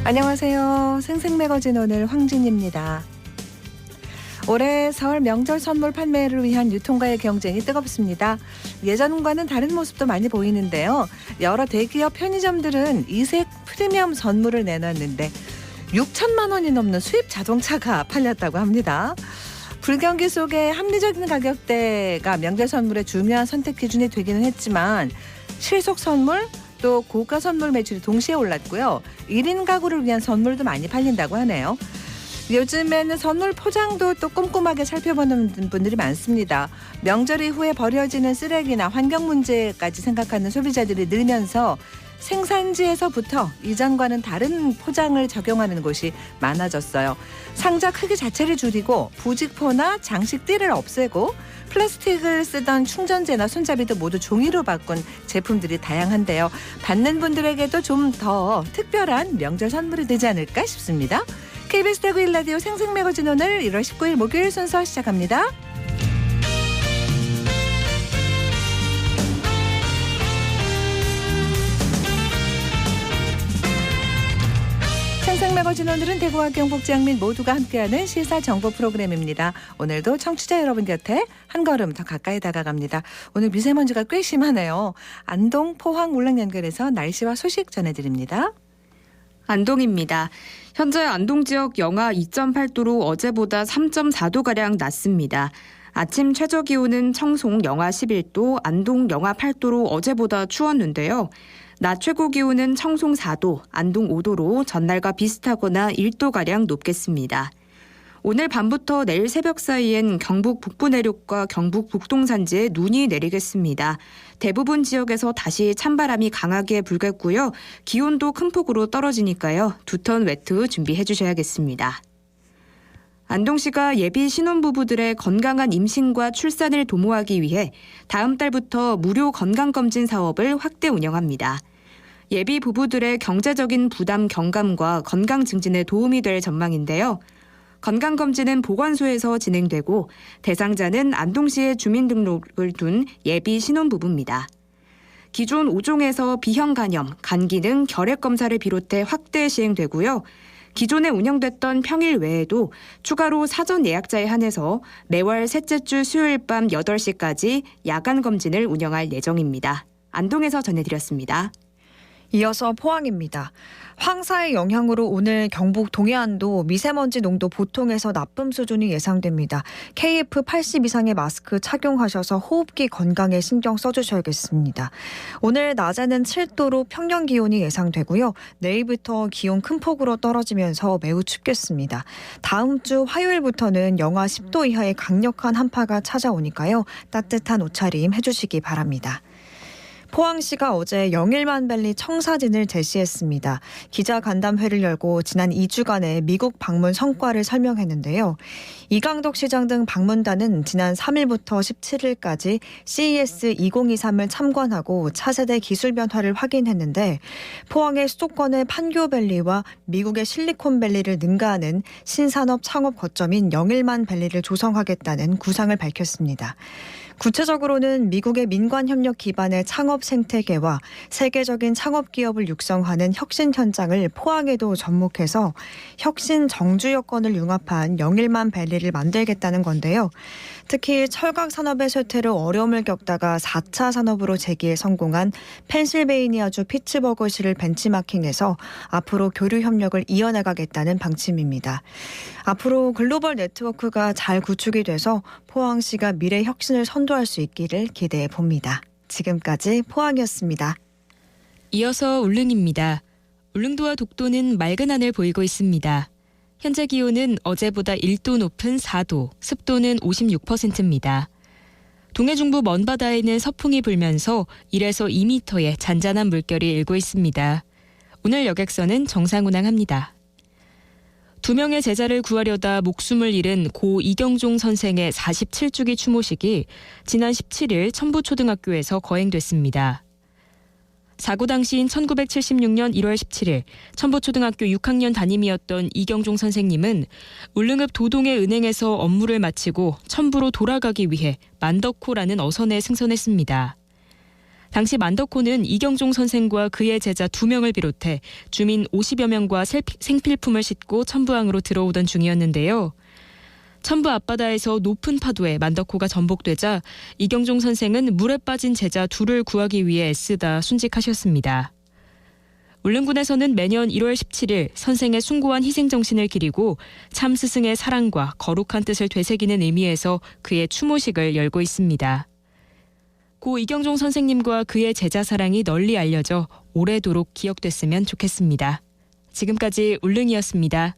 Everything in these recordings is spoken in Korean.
안녕하세요. 생생매거진 오늘 황진입니다. 올해 설 명절 선물 판매를 위한 유통가의 경쟁이 뜨겁습니다. 예전과는 다른 모습도 많이 보이는데요. 여러 대기업 편의점들은 이색 프리미엄 선물을 내놨는데 6천만 원이 넘는 수입 자동차가 팔렸다고 합니다. 불경기 속에 합리적인 가격대가 명절 선물의 중요한 선택 기준이 되기는 했지만 실속 선물, 또 고가 선물 매출이 동시에 올랐고요. 1인 가구를 위한 선물도 많이 팔린다고 하네요. 요즘에는 선물 포장도 또 꼼꼼하게 살펴보는 분들이 많습니다. 명절 이후에 버려지는 쓰레기나 환경 문제까지 생각하는 소비자들이 늘면서 생산지에서부터 이전과는 다른 포장을 적용하는 곳이 많아졌어요. 상자 크기 자체를 줄이고 부직포나 장식띠를 없애고 플라스틱을 쓰던 충전재나 손잡이도 모두 종이로 바꾼 제품들이 다양한데요. 받는 분들에게도 좀 더 특별한 명절 선물이 되지 않을까 싶습니다. KBS 대구 1라디오 생생매거진 오늘 1월 19일 목요일 순서 시작합니다. 생생매거진 오늘은 대구와 경북 지역민 모두가 함께하는 시사정보 프로그램입니다. 오늘도 청취자 여러분 곁에 한 걸음 더 가까이 다가갑니다. 오늘 미세먼지가 꽤 심하네요. 안동, 포항, 울릉 연결해서 날씨와 소식 전해드립니다. 안동입니다. 현재 안동 지역 영하 2.8도로 어제보다 3.4도가량 낮습니다. 아침 최저기온은 청송 영하 11도, 안동 영하 8도로 어제보다 추웠는데요. 낮 최고기온은 청송 4도, 안동 5도로 전날과 비슷하거나 1도가량 높겠습니다. 오늘 밤부터 내일 새벽 사이엔 경북 북부 내륙과 경북 북동산지에 눈이 내리겠습니다. 대부분 지역에서 다시 찬바람이 강하게 불겠고요. 기온도 큰 폭으로 떨어지니까요. 두턴 외투 준비해 주셔야겠습니다. 안동시가 예비 신혼부부들의 건강한 임신과 출산을 도모하기 위해 다음 달부터 무료 건강검진 사업을 확대 운영합니다. 예비 부부들의 경제적인 부담 경감과 건강 증진에 도움이 될 전망인데요. 건강검진은 보건소에서 진행되고 대상자는 안동시에 주민등록을 둔 예비 신혼부부입니다. 기존 5종에서 비형 간염, 간기능, 결핵검사를 비롯해 확대 시행되고요. 기존에 운영됐던 평일 외에도 추가로 사전 예약자에 한해서 매월 셋째 주 수요일 밤 8시까지 야간 검진을 운영할 예정입니다. 안동에서 전해드렸습니다. 이어서 포항입니다. 황사의 영향으로 오늘 경북 동해안도 미세먼지 농도 보통에서 나쁨 수준이 예상됩니다. KF80 이상의 마스크 착용하셔서 호흡기 건강에 신경 써주셔야겠습니다. 오늘 낮에는 7도로 평년 기온이 예상되고요. 내일부터 기온 큰 폭으로 떨어지면서 매우 춥겠습니다. 다음 주 화요일부터는 영하 10도 이하의 강력한 한파가 찾아오니까요. 따뜻한 옷차림 해주시기 바랍니다. 포항시가 어제 영일만밸리 청사진을 제시했습니다. 기자간담회를 열고 지난 2주간의 미국 방문 성과를 설명했는데요. 이강덕 시장 등 방문단은 지난 3일부터 17일까지 CES 2023을 참관하고 차세대 기술 변화를 확인했는데 포항의 수도권의 판교밸리와 미국의 실리콘밸리를 능가하는 신산업 창업 거점인 영일만밸리를 조성하겠다는 구상을 밝혔습니다. 구체적으로는 미국의 민관 협력 기반의 창업 생태계와 세계적인 창업 기업을 육성하는 혁신 현장을 포항에도 접목해서 혁신 정주 여건을 융합한 영일만밸리를 만들겠다는 건데요. 특히 철강 산업의 쇠퇴로 어려움을 겪다가 4차 산업으로 재기에 성공한 펜실베이니아주 피츠버그시를 벤치마킹해서 앞으로 교류 협력을 이어나가겠다는 방침입니다. 앞으로 글로벌 네트워크가 잘 구축이 돼서 포항시가 미래 혁신을 선도할 수 있기를 기대해 봅니다. 지금까지 포항이었습니다. 이어서 울릉입니다. 울릉도와 독도는 맑은 하늘 보이고 있습니다. 현재 기온은 어제보다 1도 높은 4도, 습도는 56%입니다. 동해 중부 먼바다에는 서풍이 불면서 1에서 2m의 잔잔한 물결이 일고 있습니다. 오늘 여객선은 정상 운항합니다. 2명의 제자를 구하려다 목숨을 잃은 고 이경종 선생의 47주기 추모식이 지난 17일 천부초등학교에서 거행됐습니다. 사고 당시인 1976년 1월 17일 천부초등학교 6학년 담임이었던 이경종 선생님은 울릉읍 도동의 은행에서 업무를 마치고 천부로 돌아가기 위해 만덕호라는 어선에 승선했습니다. 당시 만덕호는 이경종 선생과 그의 제자 2명을 비롯해 주민 50여 명과 생필품을 싣고 천부항으로 들어오던 중이었는데요. 천부 앞바다에서 높은 파도에 만덕호가 전복되자 이경종 선생은 물에 빠진 제자 2를 구하기 위해 애쓰다 순직하셨습니다. 울릉군에서는 매년 1월 17일 선생의 숭고한 희생정신을 기리고 참 스승의 사랑과 거룩한 뜻을 되새기는 의미에서 그의 추모식을 열고 있습니다. 고 이경종 선생님과 그의 제자 사랑이 널리 알려져 오래도록 기억됐으면 좋겠습니다. 지금까지 울릉이었습니다.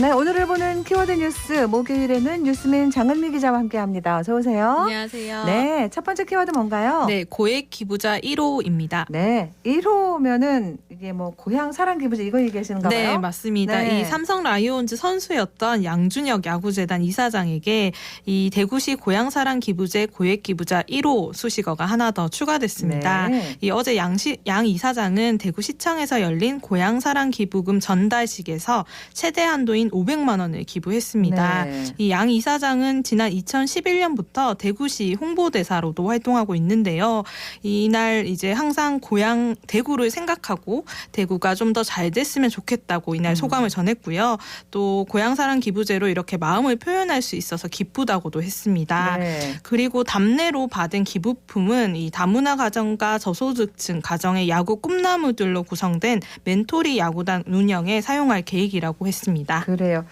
네, 오늘을 보는 키워드 뉴스 목요일에는 뉴스맨 장은미 기자와 함께합니다. 어서 오세요. 안녕하세요. 네, 첫 번째 키워드 뭔가요? 네, 고액 기부자 1호입니다. 네, 1호면은 이게 뭐 고향 사랑 기부자 이거 얘기하시는가 봐요? 네, 맞습니다. 네. 이 삼성 라이온즈 선수였던 양준혁 야구재단 이사장에게 이 대구시 고향사랑 기부제 고액 기부자 1호 수식어가 하나 더 추가됐습니다. 네. 이 어제 양 이사장은 대구시청에서 열린 고향사랑 기부금 전달식에서 최대 한도인 500만 원을 기부했습니다. 네. 이 양 이사장은 지난 2011년부터 대구시 홍보대사로도 활동하고 있는데요. 이날 이제 항상 고향 대구를 생각하고 대구가 좀 더 잘 됐으면 좋겠다고 이날 소감을 전했고요. 또 고향사랑 기부제로 이렇게 마음을 표현할 수 있어서 기쁘다고도 했습니다. 네. 그리고 답례로 받은 기부품은 이 다문화 가정과 저소득층 가정의 야구 꿈나무들로 구성된 멘토리 야구단 운영에 사용할 계획이라고 했습니다. 그래요.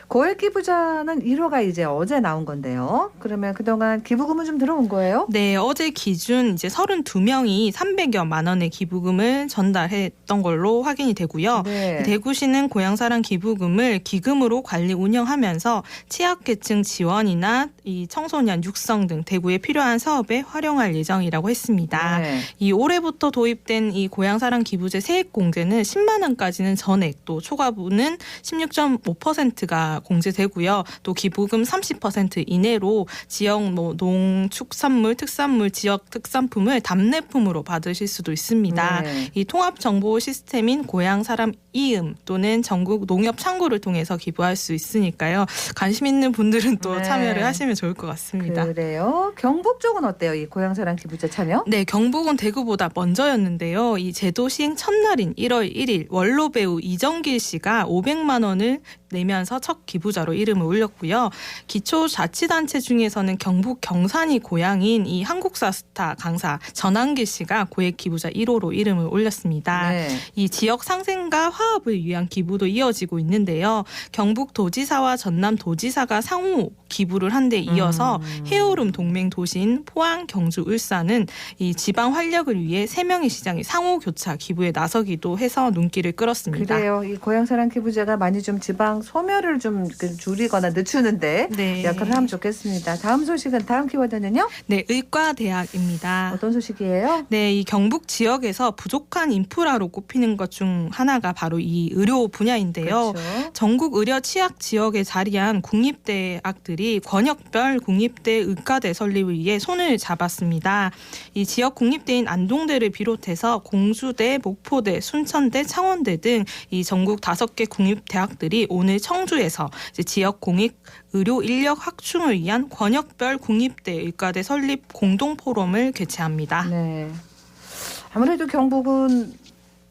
고액 기부자는 1호가 이제 어제 나온 건데요. 그러면 그동안 기부금은 좀 들어온 거예요? 네, 어제 기준 이제 32명이 300여만 원의 기부금을 전달했던 걸로 확인이 되고요. 네. 대구시는 고향사랑 기부금을 기금으로 관리 운영하면서 취약계층 지원이나 이 청소년 육성 등 대구에 필요한 사업에 활용할 예정이라고 했습니다. 네. 이 올해부터 도입된 이 고향사랑 기부제 세액 공제는 10만 원까지는 전액, 또 초과분은 16.5%가 공제되고요. 또 기부금 30% 이내로 지역 뭐 농축산물, 특산물, 지역 특산품을 답례품으로 받으실 수도 있습니다. 네. 이 통합 정보 시스템인 고향사람 이음 또는 전국 농협 창구를 통해서 기부할 수 있으니까요. 관심 있는 분들은 또 네. 참여를 하시면 좋을 것 같습니다. 그래요. 경북 쪽은 어때요? 이 고향사랑 기부자 참여? 네, 경북은 대구보다 먼저였는데요. 이 제도 시행 첫날인 1월 1일 원로 배우 이정길 씨가 500만 원을 내면서 첫 기부자로 이름을 올렸고요. 기초자치단체 중에서는 경북 경산이 고향인 이 한국사 스타 강사 전한길 씨가 고액 기부자 1호로 이름을 올렸습니다. 네. 이 지역 상생과 화합을 위한 기부도 이어지고 있는데요. 경북 도지사와 전남 도지사가 상호 기부를 한 데 이어서 해오름 동맹 도시인 포항, 경주, 울산은 이 지방 활력을 위해 3명의 시장이 상호 교차 기부에 나서기도 해서 눈길을 끌었습니다. 그래요. 이 고향사랑 기부자가 많이 좀 지방 소멸을 좀 줄이거나 늦추는데 네. 역할을 하면 좋겠습니다. 다음 소식은 다음 키워드는요? 네, 의과대학입니다. 어떤 소식이에요? 네, 이 경북 지역에서 부족한 인프라로 꼽히는 것 중 하나가 바로 이 의료 분야인데요. 그렇죠. 전국 의료 취약 지역에 자리한 국립대학들이 권역별 국립대 의과대 설립을 위해 손을 잡았습니다. 이 지역 국립대인 안동대를 비롯해서 공주대, 목포대, 순천대, 창원대 등 이 전국 5개 국립대학들이 오늘 청주에서 이제 지역 공익 의료 인력 확충을 위한 권역별 국립대 의과대 설립 공동 포럼을 개최합니다. 네. 아무래도 경북은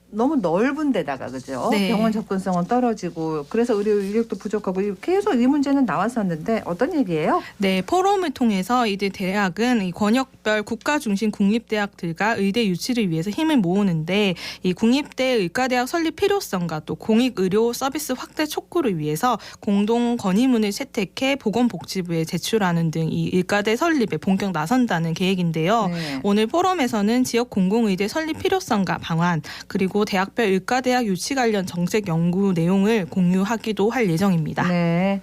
너무 넓은 데다가 그죠? 네. 병원 접근성은 떨어지고 그래서 의료 인력도 부족하고 계속 이 문제는 나왔었는데 어떤 얘기예요? 네, 포럼을 통해서 이들 대학은 이 권역별 국가 중심 국립대학들과 의대 유치를 위해서 힘을 모으는데 이 국립대 의과대학 설립 필요성과 또 공익의료 서비스 확대 촉구를 위해서 공동 건의문을 채택해 보건복지부에 제출하는 등 이 의과대 설립에 본격 나선다는 계획인데요. 네. 오늘 포럼에서는 지역 공공의대 설립 필요성과 방안 그리고 대학별 의과대학 유치 관련 정책 연구 내용을 공유하기도 할 예정입니다. 네.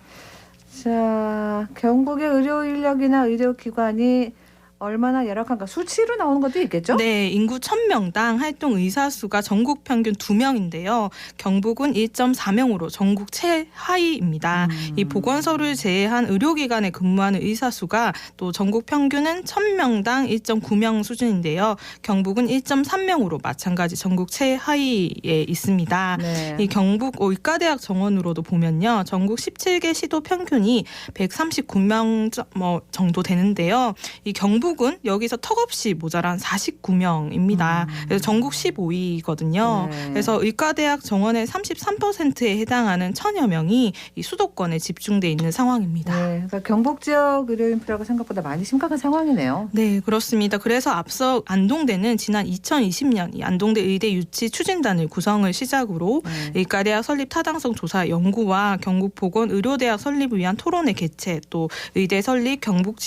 자, 경북의 의료 인력이나 의료기관이 얼마나 열악한가? 수치로 나오는 것도 있겠죠? 네, 인구 1000명당 활동 의사 수가 전국 평균 2명인데요. 경북은 1.4명으로 전국 최하위입니다. 이 보건소를 제외한 의료기관에 근무하는 의사 수가 또 전국 평균은 1000명당 1.9명 수준인데요. 경북은 1.3명으로 마찬가지 전국 최하위에 있습니다. 네. 이 경북 의과대학 정원으로도 보면요. 전국 17개 시도 평균이 139명 정도 되는데요. 이 경북은 여기서 턱없이 모자란 49명입니다. 그래서 전국 15위거든요. 네. 그래서 의과대학 정원의 33%에 해당하는 1000여 명이 이 수도권에 집중돼 있는 상황입니다. 네, 그러니까 경북 지역 의료 인프라가 생각보다 많이 심각한 상황이네요. 네, 그렇습니다. 그래서 앞서 안동대는 지난 2020년 이 안동대 의대 유치 추진단을 구성을 시작으로 의과대학 설립 타당성 조사 연구와 경북보건의료대학 설립을 위한 토론회 개최, 또 의대 설립, 경북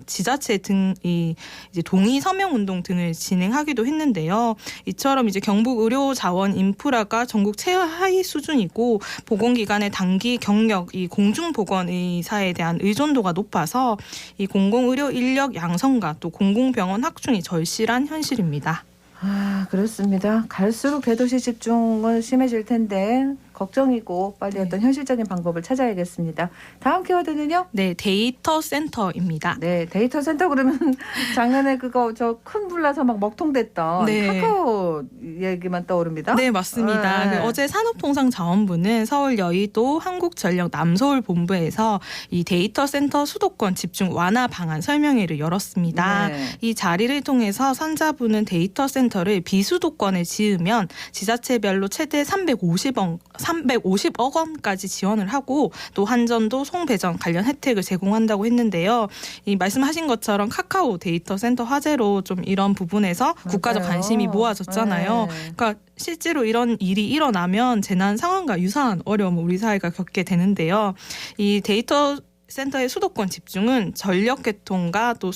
지자체 등이 이제 동의 서명 운동 등을 진행하기도 했는데요. 이처럼 이제 경북 의료 자원 인프라가 전국 최하위 수준이고 보건기관의 단기 경력, 이 공중보건 의사에 대한 의존도가 높아서 이 공공의료 인력 양성과 또 공공병원 확충이 절실한 현실입니다. 아, 그렇습니다. 갈수록 대도시 집중은 심해질 텐데 걱정이고 빨리 어떤 현실적인 방법을 찾아야겠습니다. 다음 키워드는요? 네, 데이터 센터입니다. 네, 데이터 센터 그러면 작년에 그거 저 큰 불나서 막 먹통됐던 네. 카카오 얘기만 떠오릅니다. 네, 맞습니다. 네. 어제 산업통상자원부는 서울 여의도 한국전력 남서울 본부에서 이 데이터 센터 수도권 집중 완화 방안 설명회를 열었습니다. 네. 이 자리를 통해서 산자부는 데이터 센터를 비수도권에 지으면 지자체별로 최대 350억 원까지 지원을 하고 또 한전도 송배전 관련 혜택을 제공한다고 했는데요. 이 말씀하신 것처럼 카카오 데이터 센터 화재로 좀 이런 부분에서 국가적 맞아요. 관심이 모아졌잖아요. 네. 그러니까 실제로 이런 일이 일어나면 재난 상황과 유사한 어려움을 우리 사회가 겪게 되는데요. 이 데이터 센터의 수도권 집중은 전력 개통과 또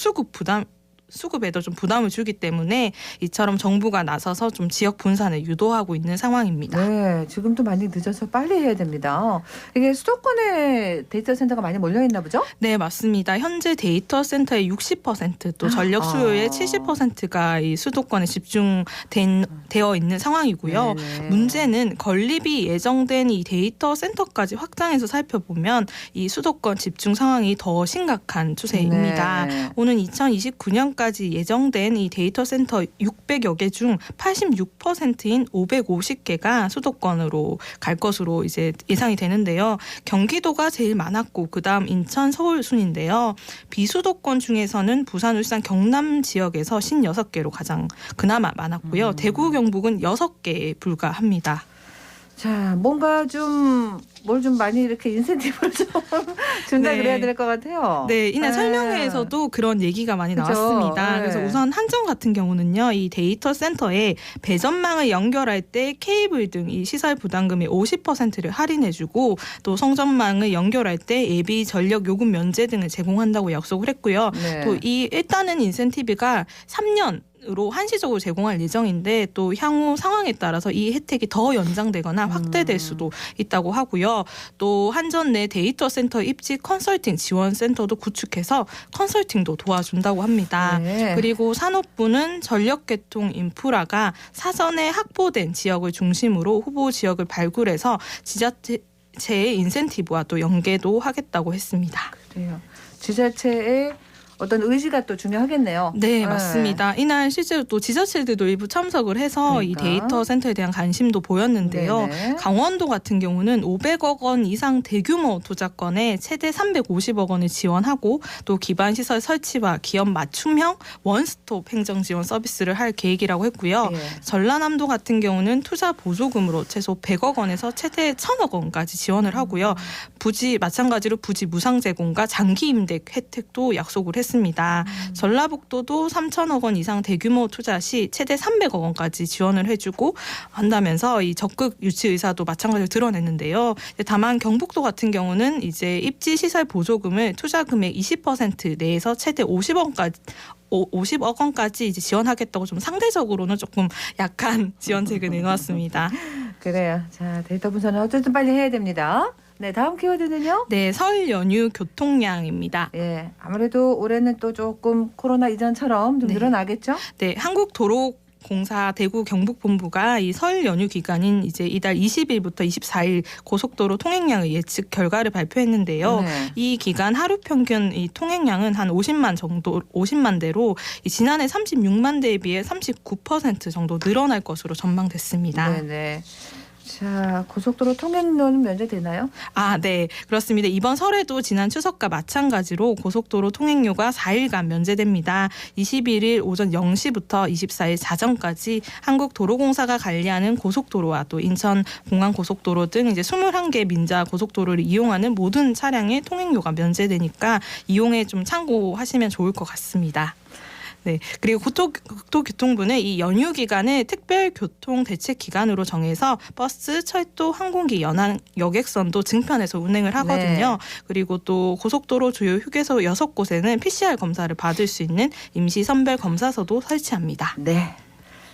수급에도 좀 부담을 주기 때문에 이처럼 정부가 나서서 좀 지역 분산을 유도하고 있는 상황입니다. 네, 지금도 많이 늦어서 빨리 해야 됩니다. 이게 수도권에 데이터 센터가 많이 몰려 있나 보죠? 네, 맞습니다. 현재 데이터 센터의 60% 또 전력 수요의 70%가 이 수도권에 집중되어 있는 상황이고요. 네네. 문제는 건립이 예정된 이 데이터 센터까지 확장해서 살펴보면 이 수도권 집중 상황이 더 심각한 추세입니다. 네. 오는 2029년까지 예정된 이 데이터 센터 600여 개 중 86%인 550개가 수도권으로 갈 것으로 이제 예상이 되는데요. 경기도가 제일 많았고 그다음 인천, 서울 순인데요. 비수도권 중에서는 부산, 울산, 경남 지역에서 56개로 가장 그나마 많았고요. 대구, 경북은 6개에 불과합니다. 자, 뭔가 좀 뭘 좀 많이 이렇게 인센티브를 좀 준다 네. 그래야 될 것 같아요. 네, 이날 네. 설명회에서도 그런 얘기가 많이 그죠? 나왔습니다. 네. 그래서 우선 한전 같은 경우는요, 이 데이터 센터에 배전망을 연결할 때 케이블 등 이 시설 부담금의 50%를 할인해주고 또 성전망을 연결할 때 예비 전력 요금 면제 등을 제공한다고 약속을 했고요. 네. 또 이 일단은 인센티브가 3년 으로 한시적으로 제공할 예정인데 또 향후 상황에 따라서 이 혜택이 더 연장되거나 확대될 수도 있다고 하고요. 또 한전 내 데이터 센터 입지 컨설팅 지원 센터도 구축해서 컨설팅도 도와준다고 합니다. 네. 그리고 산업부는 전력 개통 인프라가 사전에 확보된 지역을 중심으로 후보 지역을 발굴해서 지자체의 인센티브와 또 연계도 하겠다고 했습니다. 그래요. 지자체의 어떤 의지가 또 중요하겠네요. 네, 맞습니다. 이날 실제로 또 지자체들도 일부 참석을 해서 그러니까. 이 데이터 센터에 대한 관심도 보였는데요. 네네. 강원도 같은 경우는 500억 원 이상 대규모 투자건에 최대 350억 원을 지원하고 또 기반 시설 설치와 기업 맞춤형 원스톱 행정 지원 서비스를 할 계획이라고 했고요. 예. 전라남도 같은 경우는 투자 보조금으로 최소 100억 원에서 최대 1000억 원까지 지원을 하고요. 마찬가지로 부지 무상 제공과 장기 임대 혜택도 약속을 했습니다. 전라북도도 3천억 원 이상 대규모 투자 시 최대 300억 원까지 지원을 해주고 한다면서 이 적극 유치 의사도 마찬가지로 드러냈는데요. 다만 경북도 같은 경우는 이제 입지 시설 보조금을 투자금의 20% 내에서 최대 50억 원까지 이제 지원하겠다고 좀 상대적으로는 조금 약한 지원책을 내놓았습니다. 그래요. 자, 데이터 분산은 어쨌든 빨리 해야 됩니다. 네, 다음 키워드는요? 네, 설 연휴 교통량입니다. 예, 아무래도 올해는 또 조금 코로나 이전처럼 좀 네. 늘어나겠죠? 네, 한국도로공사 대구 경북본부가 이 설 연휴 기간인 이제 이달 20일부터 24일 고속도로 통행량의 예측 결과를 발표했는데요. 네. 이 기간 하루 평균 이 통행량은 한 50만 대로 이 지난해 36만 대에 비해 39% 정도 늘어날 것으로 전망됐습니다. 네네. 자, 고속도로 통행료는 면제되나요? 아, 네. 그렇습니다. 이번 설에도 지난 추석과 마찬가지로 고속도로 통행료가 4일간 면제됩니다. 21일 오전 0시부터 24일 자정까지 한국도로공사가 관리하는 고속도로와 또 인천공항고속도로 등 이제 21개 민자 고속도로를 이용하는 모든 차량의 통행료가 면제되니까 이용에 좀 참고하시면 좋을 것 같습니다. 네, 그리고 국토교통부는 이 연휴 기간을 특별교통대책기간으로 정해서 버스, 철도, 항공기, 연안, 여객선도 증편해서 운행을 하거든요. 네. 그리고 또 고속도로 주요 휴게소 6곳에는 PCR 검사를 받을 수 있는 임시 선별 검사소도 설치합니다. 네.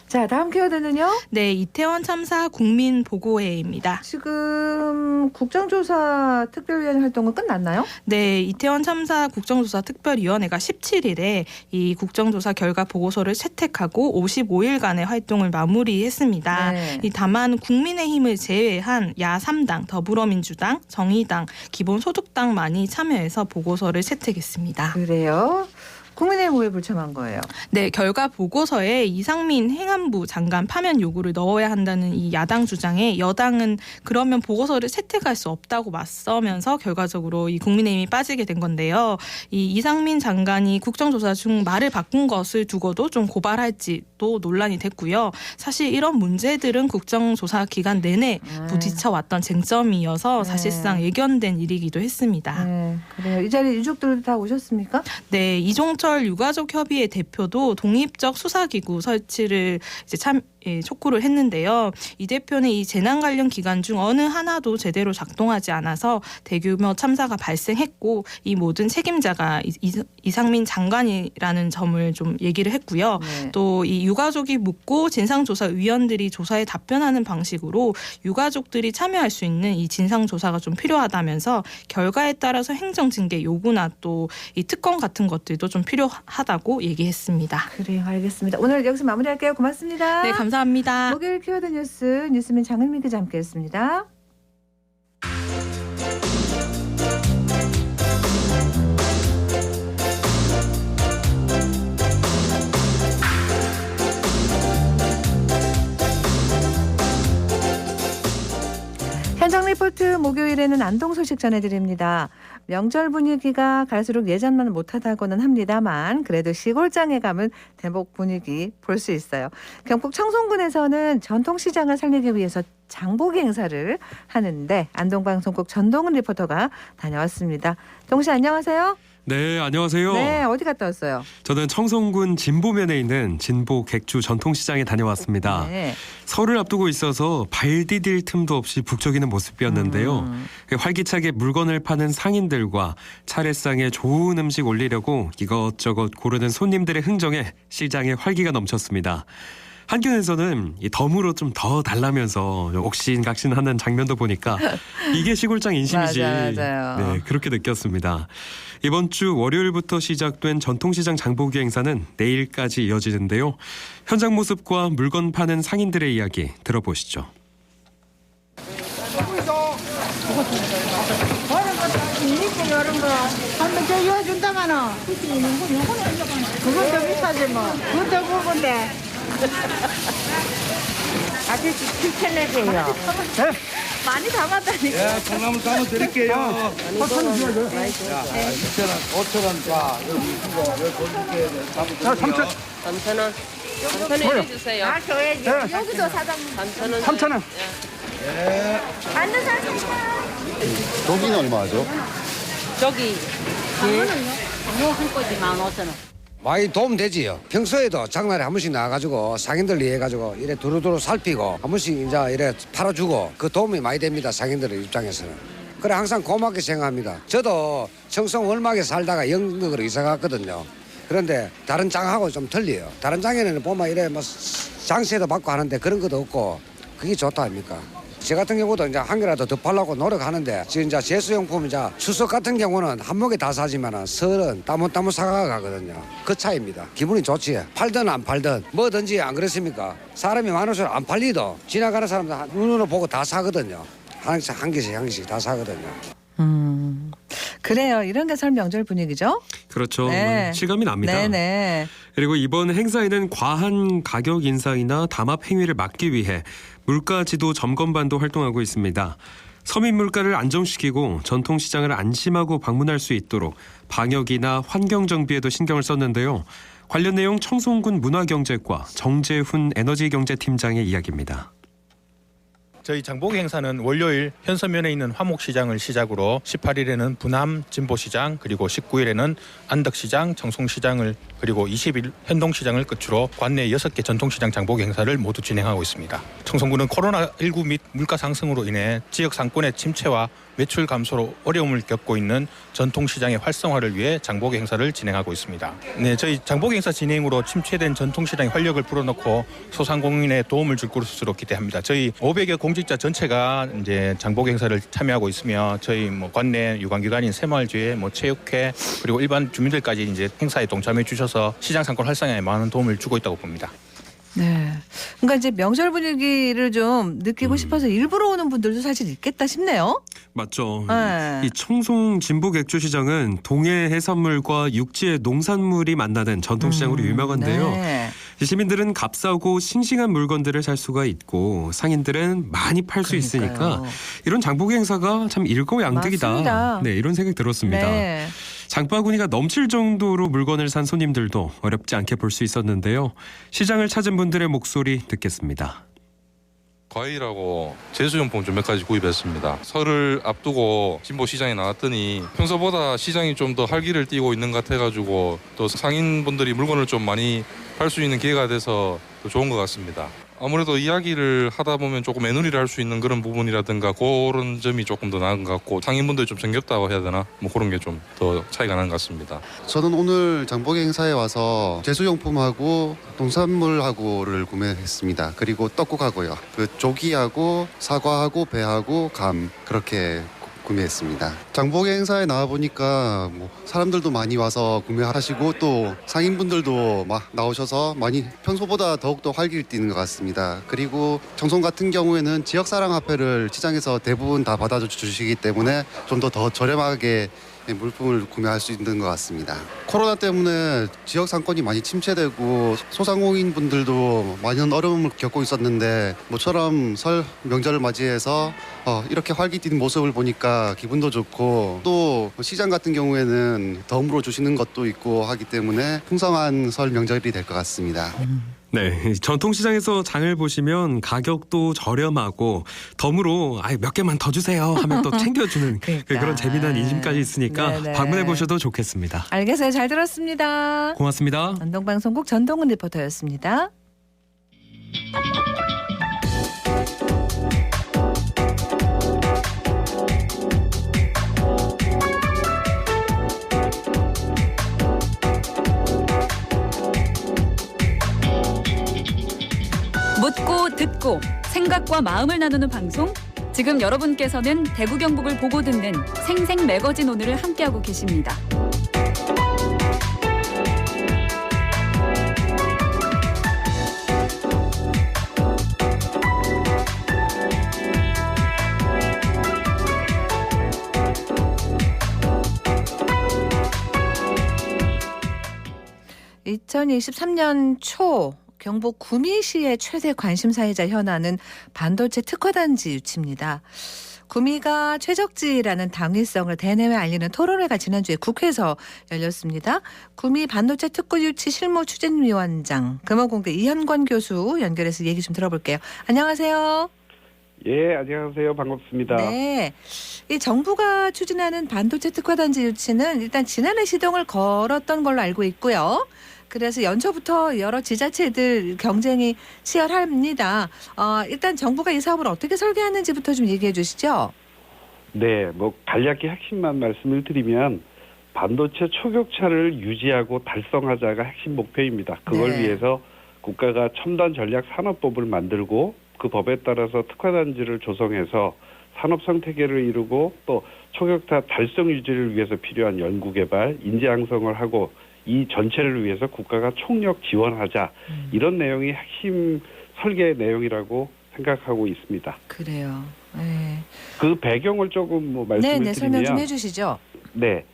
자, 다음 키워드는요? 네, 이태원 참사 국민보고회입니다. 지금 국정조사 특별위원회 활동은 끝났나요? 네, 이태원 참사 국정조사 특별위원회가 17일에 이 국정조사 결과 보고서를 채택하고 55일간의 활동을 마무리했습니다. 네. 다만 국민의힘을 제외한 야 3당, 더불어민주당, 정의당, 기본소득당만이 참여해서 보고서를 채택했습니다. 그래요. 국민의힘 왜 불참한 거예요? 네, 결과 보고서에 이상민 행안부 장관 파면 요구를 넣어야 한다는 이 야당 주장에 여당은 그러면 보고서를 채택할 수 없다고 맞서면서 결과적으로 이 국민의힘이 빠지게 된 건데요. 이 이상민 장관이 국정조사 중 말을 바꾼 것을 두고도 좀 고발할지도 논란이 됐고요. 사실 이런 문제들은 국정조사 기간 내내 부딪혀왔던 쟁점이어서 네. 사실상 예견된 일이기도 했습니다. 네, 그래요. 이 자리에 유족들 다 오셨습니까? 네, 이종철 유가족협의회 대표도 독립적 수사기구 설치를 이제 촉구를 했는데요. 이 대표는 이 재난 관련 기간 중 어느 하나도 제대로 작동하지 않아서 대규모 참사가 발생했고 이 모든 책임자가 이상민 장관이라는 점을 좀 얘기를 했고요. 네. 또 이 유가족이 묻고 진상조사위원들이 조사에 답변하는 방식으로 유가족들이 참여할 수 있는 이 진상조사가 좀 필요하다면서 결과에 따라서 행정징계 요구나 또 이 특검 같은 것들도 좀 필요하다고 얘기했습니다. 그래요, 알겠습니다. 오늘 여기서 마무리할게요. 고맙습니다. 네, 감사합니다. 목요일 키워드 뉴스민 장은미 기자 함께했습니다. 현장 리포트 목요일에는 안동 소식 전해드립니다. 명절 분위기가 갈수록 예전만 못하다고는 합니다만 그래도 시골장에 가면 대목 분위기 볼 수 있어요. 경북 청송군에서는 전통시장을 살리기 위해서 장보기 행사를 하는데 안동방송국 전동은 리포터가 다녀왔습니다. 동시 안녕하세요. 네, 안녕하세요. 네, 어디 갔다 왔어요? 저는 청송군 진보면에 있는 진보 객주 전통시장에 다녀왔습니다. 네. 설을 앞두고 있어서 발 디딜 틈도 없이 북적이는 모습이었는데요. 활기차게 물건을 파는 상인들과 차례상에 좋은 음식 올리려고 이것저것 고르는 손님들의 흥정에 시장에 활기가 넘쳤습니다. 한켠에서는 이 덤으로 좀 더 달라면서 옥신각신하는 장면도 보니까 이게 시골장 인심이지. 맞아요. 네, 그렇게 느꼈습니다. 이번 주 월요일부터 시작된 전통시장 장보기 행사는 내일까지 이어지는데요. 현장 모습과 물건 파는 상인들의 이야기 들어보시죠. 이런 거 한번 저 이어준다마는 그건 더 비싸지 뭐 그것도 그건데 아저씨 7,000원이에요. 많이 담았다니까. 예, 콩나물 담아 드릴게요. 5,000원. 5,000원. 자, 여기 이거 드릴게요. 3,000원. 3,000원 해주세요. 아, 줘야지. 여기도 사장님. 3,000원. 3,000원. 앉는 사람 저기는 얼마죠? 저기 뭐한 꼬지 15,000원. 많이 도움 되지요. 평소에도 장날에 한 번씩 나와가지고 상인들 이해해가지고 이래 두루두루 살피고 한 번씩 이제 이래 팔아주고 그 도움이 많이 됩니다. 상인들 입장에서는. 그래 항상 고맙게 생각합니다. 저도 청송 월막에 살다가 영덕으로 이사 갔거든요. 그런데 다른 장하고 좀 틀려요. 다른 장에는 보면 이래 뭐 장세도 받고 하는데 그런 것도 없고 그게 좋다 아닙니까? 저 같은 경우도 이제 한 개라도 더 팔려고 노력하는데 지금 이제 제수용품 이제 추석 같은 경우는 한 목에 다 사지만은 설은 따문따문 사가 가거든요. 그 차이입니다. 기분이 좋지. 팔든 안 팔든 뭐든지 안 그렇습니까? 사람이 많을수록 안 팔리도 지나가는 사람들 눈으로 보고 다 사거든요. 한 개씩 다 사거든요. 그래요. 이런 게 설 명절 분위기죠? 그렇죠. 네. 실감이 납니다. 네네. 그리고 이번 행사에는 과한 가격 인상이나 담합 행위를 막기 위해 물가 지도 점검반도 활동하고 있습니다. 서민 물가를 안정시키고 전통시장을 안심하고 방문할 수 있도록 방역이나 환경 정비에도 신경을 썼는데요. 관련 내용 청송군 문화경제과 정재훈 에너지경제팀장의 이야기입니다. 저희 장보기 행사는 월요일 현서면에 있는 화목시장을 시작으로 18일에는 부남 진보시장, 그리고 19일에는 안덕시장, 청송시장을, 그리고 20일 현동시장을 끝으로 관내 6개 전통시장 장보기 행사를 모두 진행하고 있습니다. 청송군은 코로나19 및 물가 상승으로 인해 지역 상권의 침체와 매출 감소로 어려움을 겪고 있는 전통시장의 활성화를 위해 장보기 행사를 진행하고 있습니다. 네, 저희 장보기 행사 진행으로 침체된 전통시장의 활력을 불어넣고 소상공인에 도움을 줄 것으로 기대합니다. 저희 500여 공직자 전체가 이제 장보기 행사를 참여하고 있으며 저희 관내 유관기관인 새마을주의, 체육회, 그리고 일반 주민들까지 이제 행사에 동참해 주셔서 시장 상권 활성화에 많은 도움을 주고 있다고 봅니다. 네. 그러니까 이제 명절 분위기를 좀 느끼고 싶어서 일부러 오는 분들도 사실 있겠다 싶네요. 맞죠. 네. 이 청송 진북액주시장은 동해 해산물과 육지의 농산물이 만나는 전통시장으로 유명한데요. 네. 시민들은 값싸고 싱싱한 물건들을 살 수가 있고 상인들은 많이 팔 수 있으니까 이런 장보기 행사가 참 일거양득이다. 맞습니다. 네, 이런 생각이 들었습니다. 네. 장바구니가 넘칠 정도로 물건을 산 손님들도 어렵지 않게 볼 수 있었는데요. 시장을 찾은 분들의 목소리 듣겠습니다. 과일하고 제수용품 좀 몇 가지 구입했습니다. 설을 앞두고 진보 시장에 나왔더니 평소보다 시장이 좀 더 활기를 띠고 있는 것 같아가지고 또 상인분들이 물건을 좀 많이 팔 수 있는 기회가 돼서 더 좋은 것 같습니다. 아무래도 이야기를 하다 보면 조금 애누리를 할 수 있는 그런 부분이라든가 그런 점이 조금 더 나은 것 같고 상인분들이 좀 정겹다고 해야 되나? 그런 게 좀 더 차이가 나는 것 같습니다. 저는 오늘 장보기 행사에 와서 제수용품하고 농산물하고를 구매했습니다. 그리고 떡국하고요. 그 조기하고 사과하고 배하고 감 그렇게 구매했습니다. 장보기 행사에 나와 보니까 사람들도 많이 와서 구매하시고 또 상인분들도 막 나오셔서 많이 평소보다 더욱더 활기를 띠는 것 같습니다. 그리고 청송 같은 경우에는 지역사랑화폐를 시장에서 대부분 다 받아주시기 때문에 좀 더 저렴하게 물품을 구매할 수 있는 것 같습니다. 코로나 때문에 지역 상권이 많이 침체되고 소상공인 분들도 많은 어려움을 겪고 있었는데 모처럼 설 명절을 맞이해서 이렇게 활기 띠는 모습을 보니까 기분도 좋고 또 시장 같은 경우에는 덤으로 주시는 것도 있고 하기 때문에 풍성한 설 명절이 될 것 같습니다. 네, 전통시장에서 장을 보시면 가격도 저렴하고 덤으로 몇 개만 더 주세요 하면 또 챙겨주는 그러니까. 그런 재미난 인심까지 있으니까 네네. 방문해 보셔도 좋겠습니다. 알겠어요. 잘 들었습니다. 고맙습니다. 안동방송국 전동훈 리포터였습니다. 묻고 듣고 생각과 마음을 나누는 방송. 지금 여러분께서는 대구 경북을 보고 듣는 생생 매거진 오늘을 함께하고 계십니다. (2023년) 초 경북 구미시의 최대 관심사이자 현안은 반도체 특화단지 유치입니다. 구미가 최적지라는 당위성을 대내외 알리는 토론회가 지난주에 국회에서 열렸습니다. 구미 반도체 특구 유치 실무 추진위원장 금호공대 이현권 교수 연결해서 얘기 좀 들어볼게요. 안녕하세요. 예, 안녕하세요. 반갑습니다. 네, 이 정부가 추진하는 반도체 특화단지 유치는 일단 지난해 시동을 걸었던 걸로 알고 있고요. 그래서 연초부터 여러 지자체들 경쟁이 치열합니다. 일단 정부가 이 사업을 어떻게 설계하는지부터 좀 얘기해 주시죠. 네, 간략히 핵심만 말씀을 드리면 반도체 초격차를 유지하고 달성하자가 핵심 목표입니다. 그걸 위해서 국가가 첨단 전략 산업법을 만들고 그 법에 따라서 특화단지를 조성해서 산업 생태계를 이루고 또 초격타 달성 유지를 위해서 필요한 연구개발, 인재 양성을 하고 이 전체를 위해서 국가가 총력 지원하자 이런 내용이 핵심 설계 내용이라고 생각하고 있습니다. 그래요. 네. 그 배경을 조금 말씀을 드리면 설명 좀 해주시죠. 네.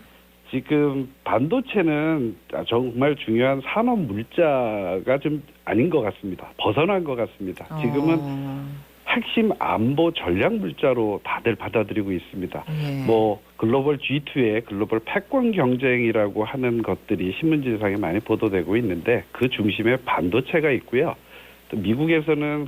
지금 반도체는 정말 중요한 산업 물자가 좀 아닌 것 같습니다. 벗어난 것 같습니다. 지금은 핵심 안보 전략 물자로 다들 받아들이고 있습니다. 뭐 글로벌 G2의 글로벌 패권 경쟁이라고 하는 것들이 신문지상에 많이 보도되고 있는데 그 중심에 반도체가 있고요. 또 미국에서는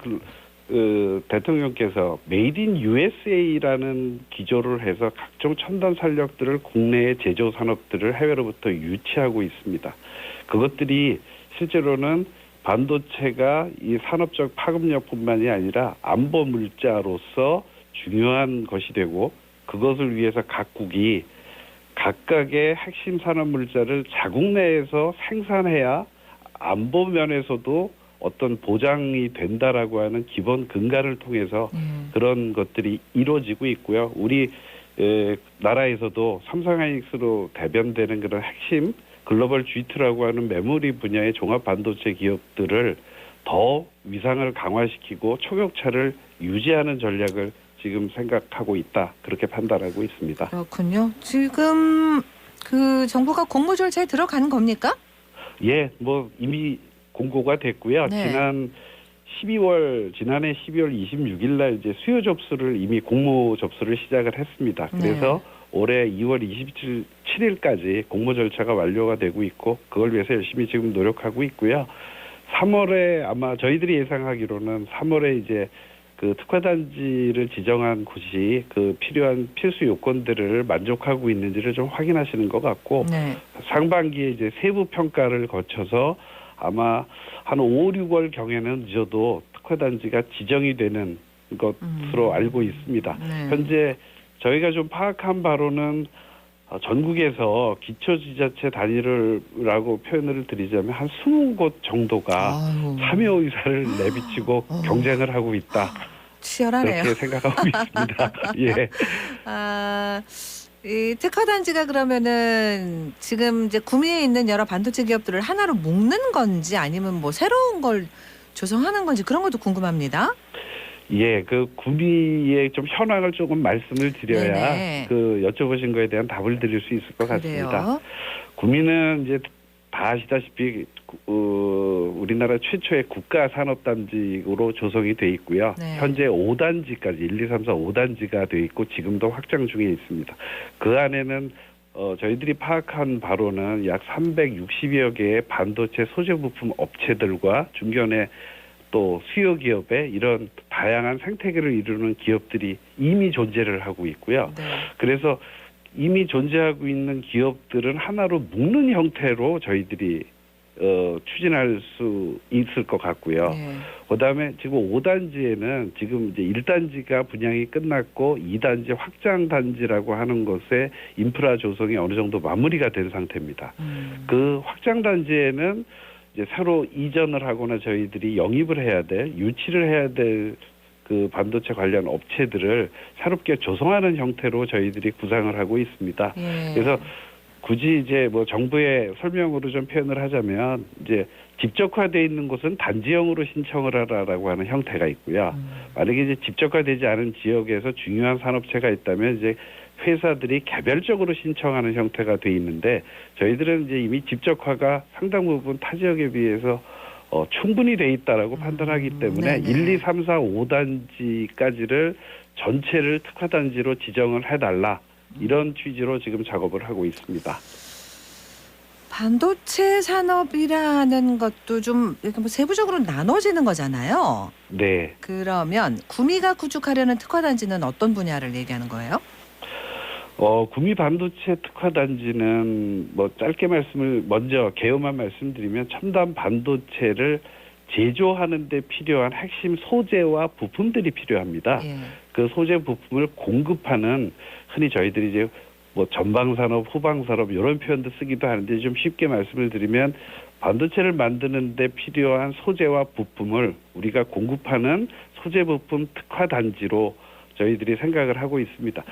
대통령께서 메이드 인 USA라는 기조를 해서 각종 첨단 산력들을 국내의 제조 산업들을 해외로부터 유치하고 있습니다. 그것들이 실제로는 반도체가 이 산업적 파급력뿐만이 아니라 안보 물자로서 중요한 것이 되고 그것을 위해서 각국이 각각의 핵심 산업 물자를 자국 내에서 생산해야 안보 면에서도 어떤 보장이 된다라고 하는 기본 근간을 통해서 그런 것들이 이루어지고 있고요. 우리 나라에서도 삼성하이닉스로 대변되는 그런 핵심 글로벌 G2라고 하는 메모리 분야의 종합 반도체 기업들을 더 위상을 강화시키고 초격차를 유지하는 전략을 지금 생각하고 있다. 그렇게 판단하고 있습니다. 그렇군요. 지금 그 정부가 공모 절차에 들어간 겁니까? 예, 뭐 이미 공고가 됐고요. 네. 지난해 12월 26일 날 이제 수요 접수를 이미 공모 접수를 시작을 했습니다. 그래서 올해 2월 27일까지 공모 절차가 완료가 되고 있고 그걸 위해서 열심히 지금 노력하고 있고요. 3월에 아마 저희들이 예상하기로는 3월에 이제 그 특화단지를 지정한 곳이 그 필요한 필수 요건들을 만족하고 있는지를 좀 확인하시는 것 같고 상반기에 이제 세부 평가를 거쳐서 아마 한 5, 6월 경에는 늦어도 특화단지가 지정이 되는 것으로 알고 있습니다. 현재 저희가 좀 파악한 바로는 전국에서 기초지자체 단위라고 표현을 드리자면 한 20곳 정도가 참여 의사를 내비치고 경쟁을 하고 있다. 치열하네요. 그렇게 생각하고 있습니다. 예. 이 특화단지가 그러면은 지금 이제 구미에 있는 여러 반도체 기업들을 하나로 묶는 건지 아니면 뭐 새로운 걸 조성하는 건지 그런 것도 궁금합니다. 예, 그 구미의 좀 현황을 조금 말씀을 드려야 그 여쭤보신 거에 대한 답을 드릴 수 있을 것 같습니다. 구미는 이제 다 아시다시피 우리나라 최초의 국가 산업단지로 조성이 돼 있고요. 현재 5단지까지 1, 2, 3, 4, 5단지가 돼 있고 지금도 확장 중에 있습니다. 그 안에는 저희들이 파악한 바로는 약 360여 개의 반도체 소재 부품 업체들과 중견의 또 수요 기업의 이런 다양한 생태계를 이루는 기업들이 이미 존재를 하고 있고요. 그래서 이미 존재하고 있는 기업들은 하나로 묶는 형태로 저희들이 추진할 수 있을 것 같고요. 그다음에 지금 5단지에는 지금 이제 1단지가 분양이 끝났고 2단지 확장 단지라고 하는 것에 인프라 조성이 어느 정도 마무리가 된 상태입니다. 그 확장 단지에는 이제 새로 이전을 하거나 저희들이 영입을 해야 될, 유치를 해야 될 그 반도체 관련 업체들을 새롭게 조성하는 형태로 저희들이 구상을 하고 있습니다. 그래서 굳이 이제 뭐 정부의 설명으로 좀 표현을 하자면 이제 집적화되어 있는 곳은 단지형으로 신청을 하라라고 하는 형태가 있고요. 만약에 이제 집적화되지 않은 지역에서 중요한 산업체가 있다면 이제 회사들이 개별적으로 신청하는 형태가 돼 있는데 저희들은 이제 이미 집적화가 상당 부분 타 지역에 비해서 충분히 돼 있다라고 판단하기 때문에 1, 2, 3, 4, 5단지까지를 전체를 특화단지로 지정을 해달라. 이런 취지로 지금 작업을 하고 있습니다. 반도체 산업이라는 것도 좀 이렇게 뭐 세부적으로 나눠지는 거잖아요. 네. 그러면 구미가 구축하려는 특화단지는 어떤 분야를 얘기하는 거예요? 구미 반도체 특화단지는 뭐 짧게 먼저 개요만 말씀드리면 첨단 반도체를 제조하는 데 필요한 핵심 소재와 부품들이 필요합니다. 그 소재 부품을 공급하는 흔히 저희들이 이제 뭐 전방산업, 후방산업 이런 표현도 쓰기도 하는데 좀 쉽게 말씀을 드리면 반도체를 만드는 데 필요한 소재와 부품을 우리가 공급하는 소재 부품 특화 단지로 저희들이 생각을 하고 있습니다.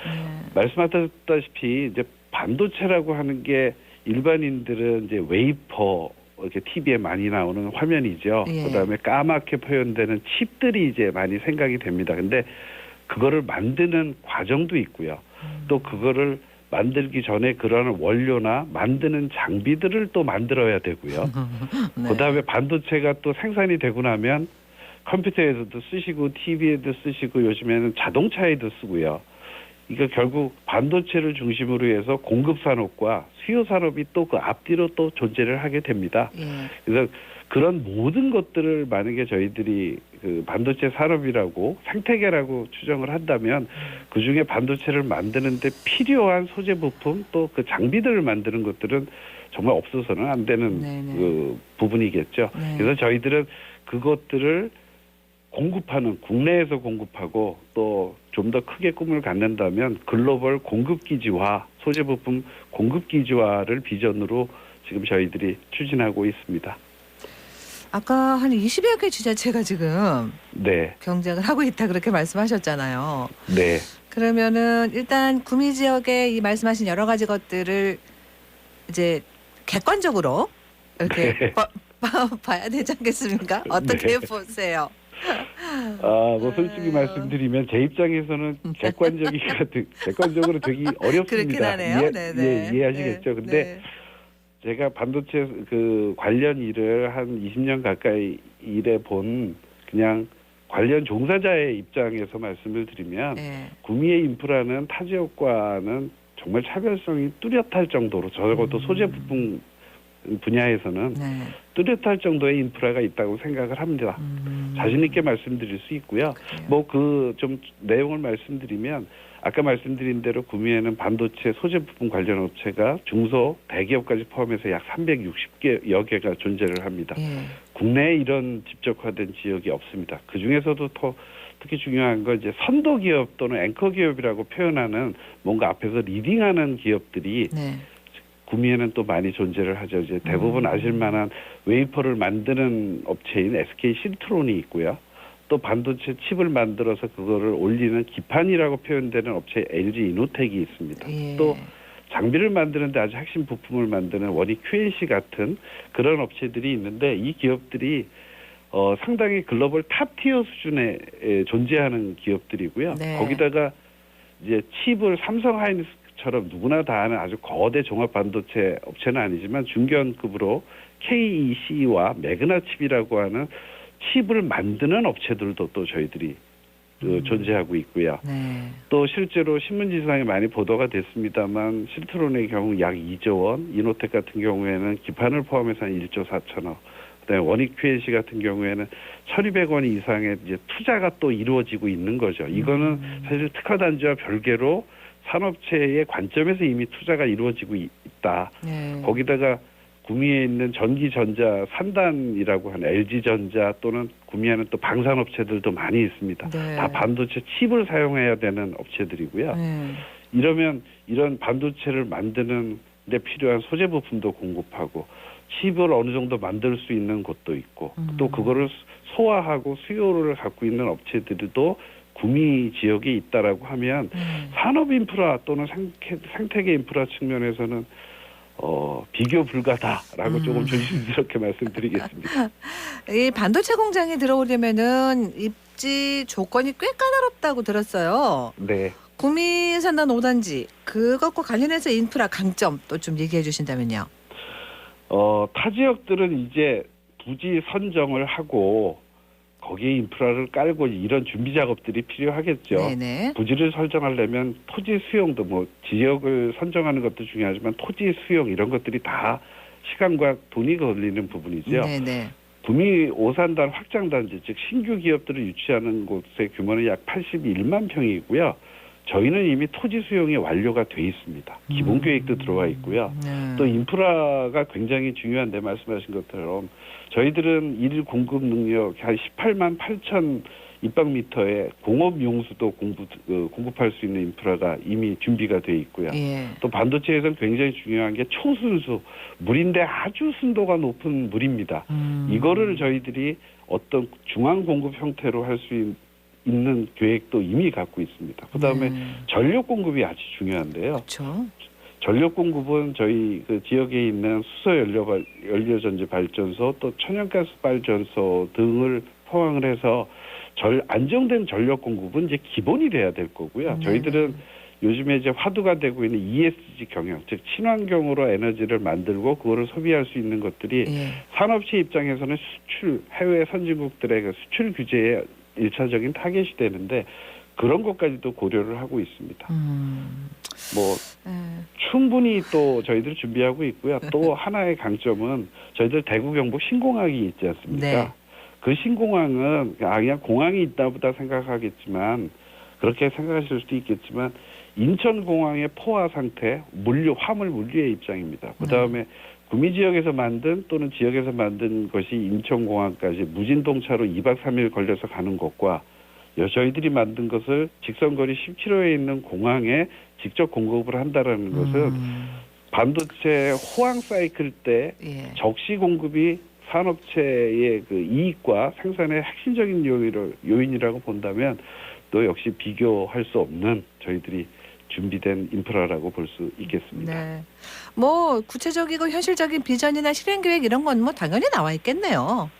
말씀하셨다시피 이제 반도체라고 하는 게 일반인들은 이제 웨이퍼 이렇게 TV에 많이 나오는 화면이죠. 그다음에 까맣게 표현되는 칩들이 이제 많이 생각이 됩니다. 근데 그거를 만드는 과정도 있고요. 또 그거를 만들기 전에 그러한 원료나 만드는 장비들을 또 만들어야 되고요. 그다음에 반도체가 또 생산이 되고 나면 컴퓨터에서도 쓰시고 TV에도 쓰시고 요즘에는 자동차에도 쓰고요. 이거 결국 반도체를 중심으로 해서 공급 산업과 수요 산업이 또 그 앞뒤로 또 존재를 하게 됩니다. 그래서 그런 모든 것들을 만약에 저희들이 그 반도체 산업이라고 생태계라고 추정을 한다면 그 중에 반도체를 만드는데 필요한 소재 부품 또 그 장비들을 만드는 것들은 정말 없어서는 안 되는 그 부분이겠죠. 그래서 저희들은 그것들을 공급하는 국내에서 공급하고 또 좀 더 크게 꿈을 갖는다면 글로벌 공급 기지화, 소재 부품 공급 기지화를 비전으로 지금 저희들이 추진하고 있습니다. 아까 한 20여 개 지자체가 지금 경쟁을 하고 있다 그렇게 말씀하셨잖아요. 네. 그러면은 일단 구미 지역의 이 말씀하신 여러 가지 것들을 이제 객관적으로 이렇게 봐야 되지 않겠습니까? 어떻게 보세요? 뭐 솔직히 말씀드리면 제 입장에서는 객관적으로 되기 어렵습니다. 그렇긴 하네요. 이해하시겠죠. 근데 제가 반도체 그 관련 일을 한 20년 가까이 일해 본 그냥 관련 종사자의 입장에서 말씀을 드리면 구미의 인프라는 타 지역과는 정말 차별성이 뚜렷할 정도로 적어도 소재 부품 분야에서는 뚜렷할 정도의 인프라가 있다고 생각을 합니다. 자신 있게 말씀드릴 수 있고요. 뭐 그 좀 내용을 말씀드리면 아까 말씀드린 대로 구미에는 반도체 소재 부품 관련 업체가 중소 대기업까지 포함해서 약 360여 개가 존재를 합니다. 국내에 이런 집적화된 지역이 없습니다. 그 중에서도 특히 중요한 건 이제 선도 기업 또는 앵커 기업이라고 표현하는 뭔가 앞에서 리딩하는 기업들이 구미에는 또 많이 존재를 하죠. 이제 대부분 아실만한 웨이퍼를 만드는 업체인 SK 신트론이 있고요. 또 반도체 칩을 만들어서 그거를 올리는 기판이라고 표현되는 업체 LG 이노텍이 있습니다. 또 장비를 만드는데 아주 핵심 부품을 만드는 원익 QNC 같은 그런 업체들이 있는데 이 기업들이 상당히 글로벌 탑티어 수준에 존재하는 기업들이고요. 거기다가 이제 칩을 삼성 하이닉스처럼 누구나 다 아는 아주 거대 종합 반도체 업체는 아니지만 중견급으로 KEC와 매그나칩이라고 하는 칩을 만드는 업체들도 또 저희들이 존재하고 있고요. 또 실제로 신문지상에 많이 보도가 됐습니다만 실트론의 경우 약 2조 원, 이노텍 같은 경우에는 기판을 포함해서 한 1조 4천억, 그다음에 원익 QNC 같은 경우에는 1,200원 이상의 이제 투자가 또 이루어지고 있는 거죠. 이거는 사실 특화단지와 별개로 산업체의 관점에서 이미 투자가 이루어지고 있다. 거기다가 구미에 있는 전기전자 산단이라고 하는 LG전자 또는 구미에는 또 방산업체들도 많이 있습니다. 다 반도체 칩을 사용해야 되는 업체들이고요. 이러면 이런 반도체를 만드는 데 필요한 소재 부품도 공급하고 칩을 어느 정도 만들 수 있는 곳도 있고 또 그거를 소화하고 수요를 갖고 있는 업체들도 구미 지역에 있다라고 하면 산업 인프라 또는 생태계 인프라 측면에서는 비교 불가다라고 조금 조심스럽게 말씀드리겠습니다. 이 반도체 공장에 들어오려면은 입지 조건이 꽤 까다롭다고 들었어요. 네. 구미 산단 5단지 그것과 관련해서 인프라 강점 또 좀 얘기해 주신다면요. 타 지역들은 이제 부지 선정을 하고 거기에 인프라를 깔고 이런 준비 작업들이 필요하겠죠. 부지를 설정하려면 토지 수용도 뭐 지역을 선정하는 것도 중요하지만 토지 수용 이런 것들이 다 시간과 돈이 걸리는 부분이죠. 구미 5산단 확장단지 즉 신규 기업들을 유치하는 곳의 규모는 약 81만 평이고요. 저희는 이미 토지 수용이 완료가 돼 있습니다. 기본 계획도 들어와 있고요. 또 인프라가 굉장히 중요한데 말씀하신 것처럼 저희들은 일일 공급 능력 한 18만 8천 입방미터의 공업 용수도 공급할 수 있는 인프라가 이미 준비가 돼 있고요. 또 반도체에서는 굉장히 중요한 게 초순수 물인데 아주 순도가 높은 물입니다. 이거를 저희들이 어떤 중앙 공급 형태로 할 수 있는 계획도 이미 갖고 있습니다. 그다음에 전력 공급이 아주 중요한데요. 그렇죠. 전력 공급은 저희 그 지역에 있는 수소 연료전지 발전소 또 천연가스 발전소 등을 포함을 해서 안정된 전력 공급은 이제 기본이 돼야 될 거고요. 저희들은 요즘에 이제 화두가 되고 있는 ESG 경영, 즉 친환경으로 에너지를 만들고 그거를 소비할 수 있는 것들이 산업체 입장에서는 수출, 해외 선진국들의 그 수출 규제에 일차적인 타겟이 되는데 그런 것까지도 고려를 하고 있습니다. 충분히 또 저희들 준비하고 있고요. 또 하나의 강점은 저희들 대구 경북 신공항이 있지 않습니까? 네. 그 신공항은 그냥 공항이 있다 보다 생각하겠지만 그렇게 생각하실 수도 있겠지만 인천공항의 포화 상태, 화물 물류의 입장입니다. 그다음에 구미 지역에서 만든 또는 지역에서 만든 것이 인천공항까지 무진동차로 2박 3일 걸려서 가는 것과 저희들이 만든 것을 직선거리 10km에 있는 공항에 직접 공급을 한다라는 것은 반도체 호황 사이클 때 적시 공급이 산업체의 그 이익과 생산의 핵심적인 요인이라고 본다면 또 역시 비교할 수 없는 저희들이 준비된 인프라라고 볼 수 있겠습니다. 네. 뭐 구체적이고 현실적인 비전이나 실행 계획 이런 건 뭐 당연히 나와 있겠네요.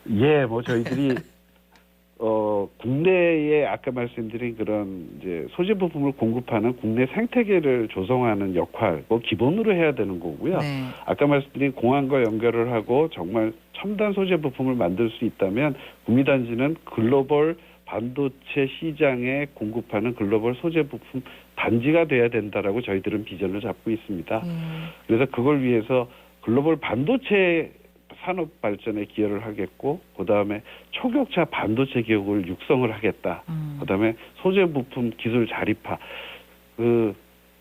예, 뭐 저희들이 국내에 아까 말씀드린 그런 이제 소재 부품을 공급하는 국내 생태계를 조성하는 역할, 뭐 기본으로 해야 되는 거고요. 네. 아까 말씀드린 공항과 연결을 하고 정말 첨단 소재 부품을 만들 수 있다면 구미단지는 글로벌 반도체 시장에 공급하는 글로벌 소재 부품 단지가 돼야 된다라고 저희들은 비전을 잡고 있습니다. 그래서 그걸 위해서 글로벌 반도체 산업 발전에 기여를 하겠고, 그다음에 초격차 반도체 기업을 육성을 하겠다. 그다음에 소재 부품 기술 자립화.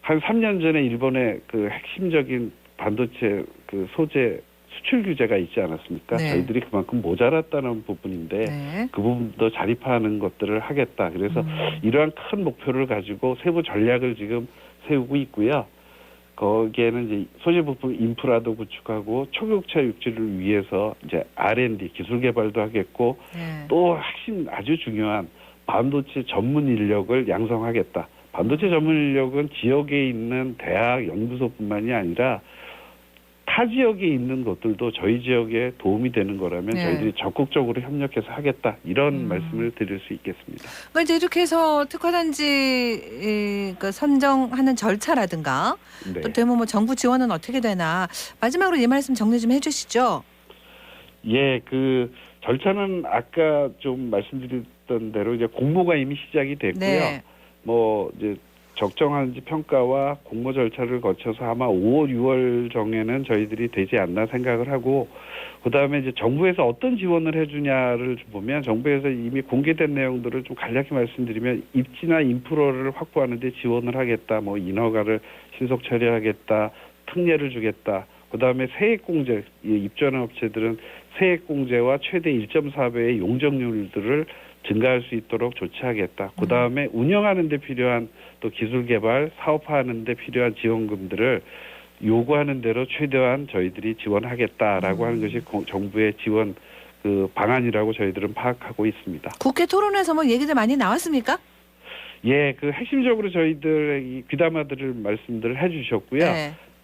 한 3년 전에 일본의 그 핵심적인 반도체 그 소재 수출 규제가 있지 않았습니까? 네. 저희들이 그만큼 모자랐다는 부분인데 그 부분도 자립화하는 것들을 하겠다. 그래서 이러한 큰 목표를 가지고 세부 전략을 지금 세우고 있고요. 거기에는 이제 소재 부품 인프라도 구축하고 초격차 육지를 위해서 이제 R&D 기술 개발도 하겠고 또 핵심 아주 중요한 반도체 전문 인력을 양성하겠다. 반도체 전문 인력은 지역에 있는 대학 연구소뿐만이 아니라 타 지역에 있는 것들도 저희 지역에 도움이 되는 거라면 저희들이 적극적으로 협력해서 하겠다. 이런 말씀을 드릴 수 있겠습니다. 그러니까 이제 이렇게 해서 특화단지 선정하는 절차라든가 또 되면 뭐 정부 지원은 어떻게 되나 마지막으로 이 말씀 정리 좀 해주시죠. 예, 그 절차는 아까 좀 말씀드렸던 대로 이제 공모가 이미 시작이 됐고요. 뭐 이제 적정한지 평가와 공모 절차를 거쳐서 아마 5월, 6월 정에는 저희들이 되지 않나 생각을 하고, 그다음에 이제 정부에서 어떤 지원을 해주냐를 보면 정부에서 이미 공개된 내용들을 좀 간략히 말씀드리면 입지나 인프라를 확보하는 데 지원을 하겠다. 뭐 인허가를 신속 처리하겠다. 특례를 주겠다. 그다음에 세액공제, 입주하는 업체들은 세액공제와 최대 1.4배의 용적률들을 증가할 수 있도록 조치하겠다. 그다음에 운영하는 데 필요한 또 기술 개발, 사업화하는 데 필요한 지원금들을 요구하는 대로 최대한 저희들이 지원하겠다라고 하는 것이 정부의 지원 그 방안이라고 저희들은 파악하고 있습니다. 국회 토론에서 뭐 얘기들 많이 나왔습니까? 예, 그 핵심적으로 저희들 이 귀담아들을 말씀들을 해주셨고요.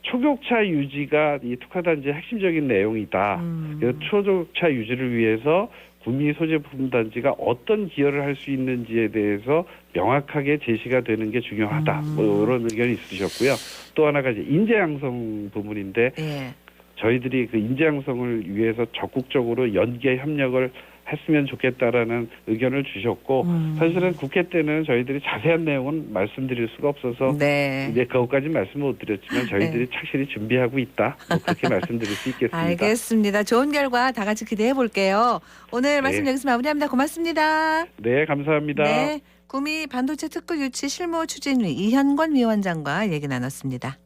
초격차 유지가 이 특화단지의 핵심적인 내용이다. 그래서 초격차 유지를 위해서 구미 소재부품 단지가 어떤 기여를 할 수 있는지에 대해서 명확하게 제시가 되는 게 중요하다. 뭐 이런 의견이 있으셨고요. 또 하나가 이제 인재 양성 부분인데 저희들이 그 인재 양성을 위해서 적극적으로 연계 협력을 했으면 좋겠다라는 의견을 주셨고 사실은 국회 때는 저희들이 자세한 내용은 말씀드릴 수가 없어서 이제 그것까지 말씀 못 드렸지만 저희들이 착실히 준비하고 있다. 뭐 그렇게 말씀드릴 수 있겠습니다. 알겠습니다. 좋은 결과 다 같이 기대해 볼게요. 오늘 말씀 여기서 마무리합니다. 고맙습니다. 네, 감사합니다. 네, 구미 반도체 특구 유치 실무 추진위 이현권 위원장과 얘기 나눴습니다.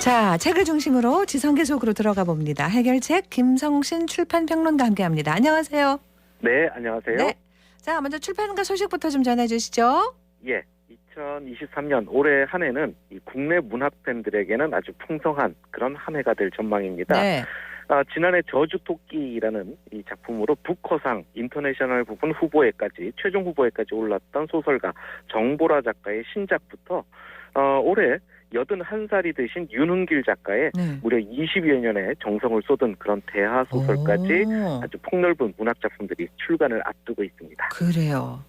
자, 책을 중심으로 지성계 속으로 들어가 봅니다. 해결책 김성신 출판평론가 함께합니다. 안녕하세요. 네, 안녕하세요. 네. 자, 먼저 출판가 소식부터 좀 전해 주시죠. 예, 2023년 올해 한 해는 이 국내 문학 팬들에게는 아주 풍성한 그런 한 해가 될 전망입니다. 네. 지난해 저주토끼라는 이 작품으로 부커상 인터내셔널 부분 후보에까지 최종 후보에까지 올랐던 소설가 정보라 작가의 신작부터 올해 81살이 되신 윤흥길 작가의 무려 20여 년의 정성을 쏟은 그런 대하 소설까지 아주 폭넓은 문학 작품들이 출간을 앞두고 있습니다. 그래요.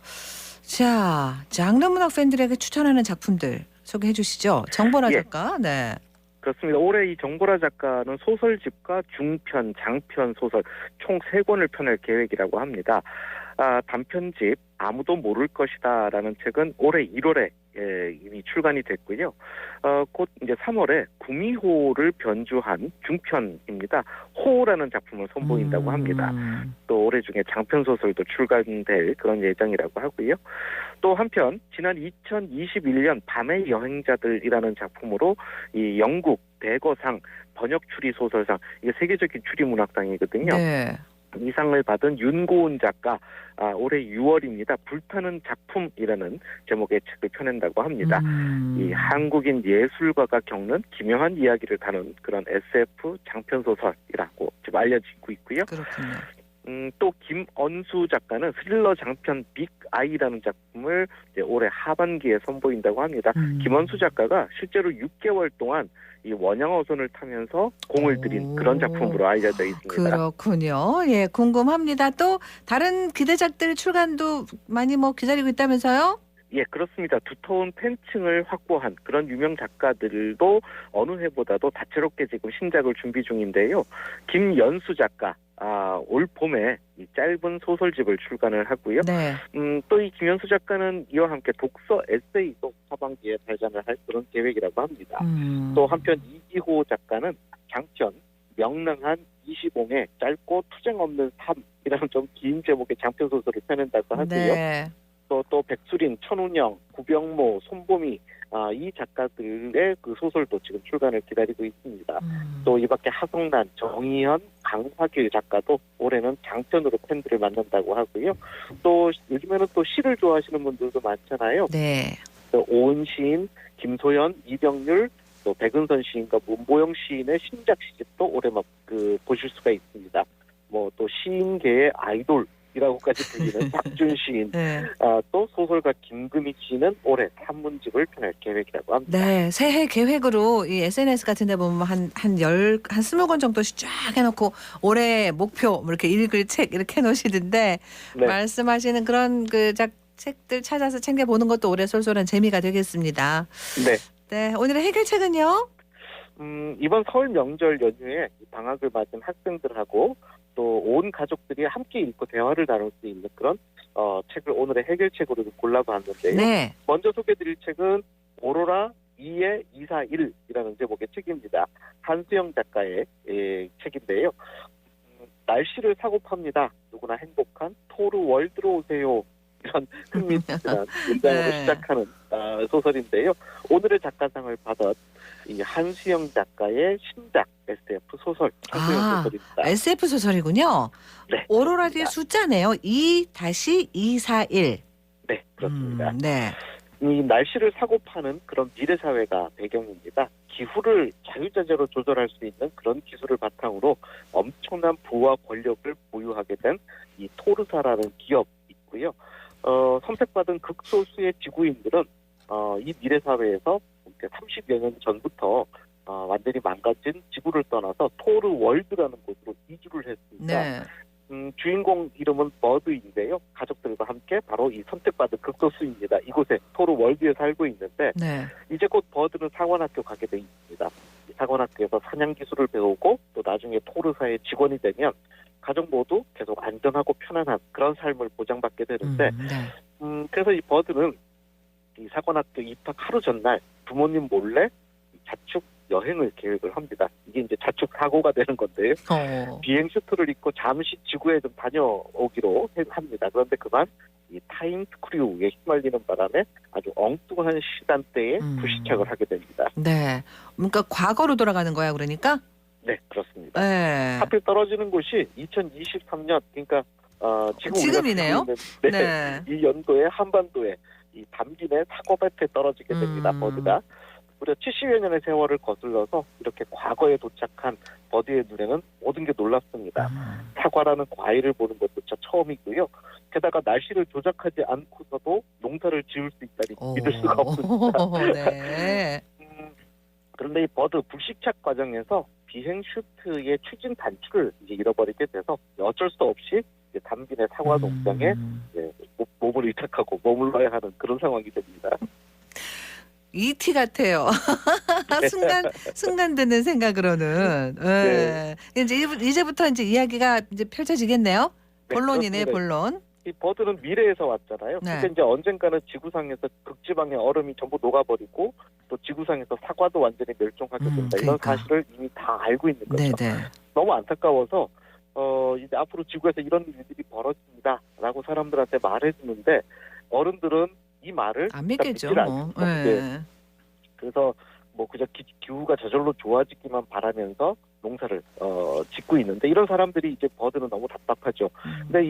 자, 장르 문학 팬들에게 추천하는 작품들 소개해 주시죠. 정보라 작가. 네. 그렇습니다. 올해 이 정보라 작가는 소설집과 중편, 장편 소설 총 3권을 펴낼 계획이라고 합니다. 단편집 아무도 모를 것이다라는 책은 올해 1월에 이미 출간이 됐고요. 곧 이제 3월에 구미호를 변주한 중편입니다. 호라는 작품을 선보인다고 합니다. 또 올해 중에 장편 소설도 출간될 그런 예정이라고 하고요. 또 한편 지난 2021년 밤의 여행자들이라는 작품으로 이 영국 대거상 번역 추리 소설상, 이게 세계적인 추리 문학상이거든요. 네. 이 상을 받은 윤고은 작가 올해 6월입니다. 불타는 작품이라는 제목의 책을 펴낸다고 합니다. 이 한국인 예술가가 겪는 기묘한 이야기를 다룬 그런 SF 장편 소설이라고 지금 알려지고 있고요. 그렇군요. 또 김언수 작가는 스릴러 장편 빅 아이라는 작품을 이제 올해 하반기에 선보인다고 합니다. 김언수 작가가 실제로 6개월 동안 이 원양어선을 타면서 공을 들인 그런 작품으로 알려져 있습니다. 그렇군요. 예, 궁금합니다. 또 다른 기대작들 출간도 많이 기다리고 있다면서요? 예, 그렇습니다. 두터운 팬층을 확보한 그런 유명 작가들도 어느 해보다도 다채롭게 지금 신작을 준비 중인데요. 김연수 작가, 올 봄에 이 짧은 소설집을 출간을 하고요. 네. 또 이 김연수 작가는 이와 함께 독서 에세이도 하반기에 발간을 할 그런 계획이라고 합니다. 또 한편 이기호 작가는 장편 명랑한 25의 짧고 투쟁 없는 삶이라는 좀 긴 제목의 장편 소설을 펴낸다고 하고요. 네. 또 백수린, 천운영, 구병모, 손보미 이 작가들의 그 소설도 지금 출간을 기다리고 있습니다. 또 이 밖에 하성란, 정희현, 강화길 작가도 올해는 장편으로 팬들을 만난다고 하고요. 또 요즘에는 또 시를 좋아하시는 분들도 많잖아요. 네. 또 오은 시인, 김소연, 이병률, 또 백은선 시인과 문보영 시인의 신작 시집도 올해 보실 수가 있습니다. 또 시인계의 아이돌이라고까지 불리는 박준 시인, 네. 또 소설가 김금희 씨는 올해 산문집을 펴낼 계획이라고 합니다. 네, 새해 계획으로 이 SNS 같은 데 보면 한 20권 정도씩 쫙 해놓고 올해 목표 이렇게 읽을 책 이렇게 해놓으시던데 네. 말씀하시는 그런 책들 찾아서 챙겨보는 것도 올해 쏠쏠한 재미가 되겠습니다. 네. 네, 오늘의 해결책은요? 이번 설 명절 연휴에 방학을 맞은 학생들하고 또 온 가족들이 함께 읽고 대화를 나눌 수 있는 그런 책을 오늘의 해결책으로 골라봤는데요. 네. 먼저 소개해드릴 책은 오로라 2의 241이라는 제목의 책입니다. 한수영 작가의 책인데요. 날씨를 사고 팝니다. 누구나 행복한 토르 월드로 오세요. 이런 흥미진진한 문장으로 네. 시작하는 소설인데요. 오늘의 작가상을 받은 이 한수영 작가의 신작 SF 소설 한수영 소설입니다. SF 소설이군요. 네. 오로라 뒤에 숫자네요. 2-241. 네, 그렇습니다. 네. 이 날씨를 사고 파는 그런 미래 사회가 배경입니다. 기후를 자유자재로 조절할 수 있는 그런 기술을 바탕으로 엄청난 부와 권력을 보유하게 된 이 토르사라는 기업이 있고요. 선택받은 극소수의 지구인들은 이 미래 사회에서 30여 년 전부터 완전히 망가진 지구를 떠나서 토르 월드라는 곳으로 이주를 했습니다. 네. 주인공 이름은 버드인데요. 가족들과 함께 바로 이 선택받은 극소수입니다. 이곳에 토르 월드에 살고 있는데 네. 이제 곧 버드는 사관학교 가게 돼 있습니다. 사관학교에서 사냥 기술을 배우고 또 나중에 토르사의 직원이 되면 가족 모두 계속 안전하고 편안한 그런 삶을 보장받게 되는데 그래서 이 버드는 이 사관학교 입학 하루 전날 부모님 몰래 자축 여행을 계획을 합니다. 이게 이제 자축 사고가 되는 건데요. 비행 슈트를 입고 잠시 지구에 좀 다녀오기로 합니다. 그런데 그만 이 타임 스크류에 휘말리는 바람에 아주 엉뚱한 시간대에 불시착을 하게 됩니다. 네. 그러니까 과거로 돌아가는 거야, 그러니까? 네, 그렇습니다. 네. 하필 떨어지는 곳이 2023년, 그러니까 지금이네요. 이 연도에 한반도에 이 담빈의 사과밭에 떨어지게 됩니다. 버드가. 무려 70여 년의 세월을 거슬러서 이렇게 과거에 도착한 버드의 눈에는 모든 게 놀랍습니다. 사과라는 과일을 보는 것조차 처음이고요. 게다가 날씨를 조작하지 않고서도 농사를 지을 수 있다니 믿을 수가 없습니다. 네. 그런데 이 버드 불식착 과정에서 비행 슈트의 추진 단추를 이제 잃어버리게 돼서 어쩔 수 없이 이제 담빈의 사과 농장에 몸을 의탁하고 머물러야 하는 그런 상황이 됩니다. E.T. 같아요. 순간 드는 생각으로는. 네. 이제부터 이제 이야기가 이제 펼쳐지겠네요. 본론이네, 그렇습니다. 본론. 이 버드는 미래에서 왔잖아요. 네. 근데 이제 언젠가는 지구상에서 극지방의 얼음이 전부 녹아버리고 또 지구상에서 사과도 완전히 멸종하게 된다. 이런 사실을 이미 다 알고 있는 거죠. 네네. 너무 안타까워서 이제 앞으로 지구에서 이런 일들이 벌어집니다라고 사람들한테 말해주는데 어른들은 이 말을 안 믿겠죠. 네. 그래서 뭐 그저 기후가 저절로 좋아지기만 바라면서 농사를 짓고 있는데 이런 사람들이 이제 버드는 너무 답답하죠. 근데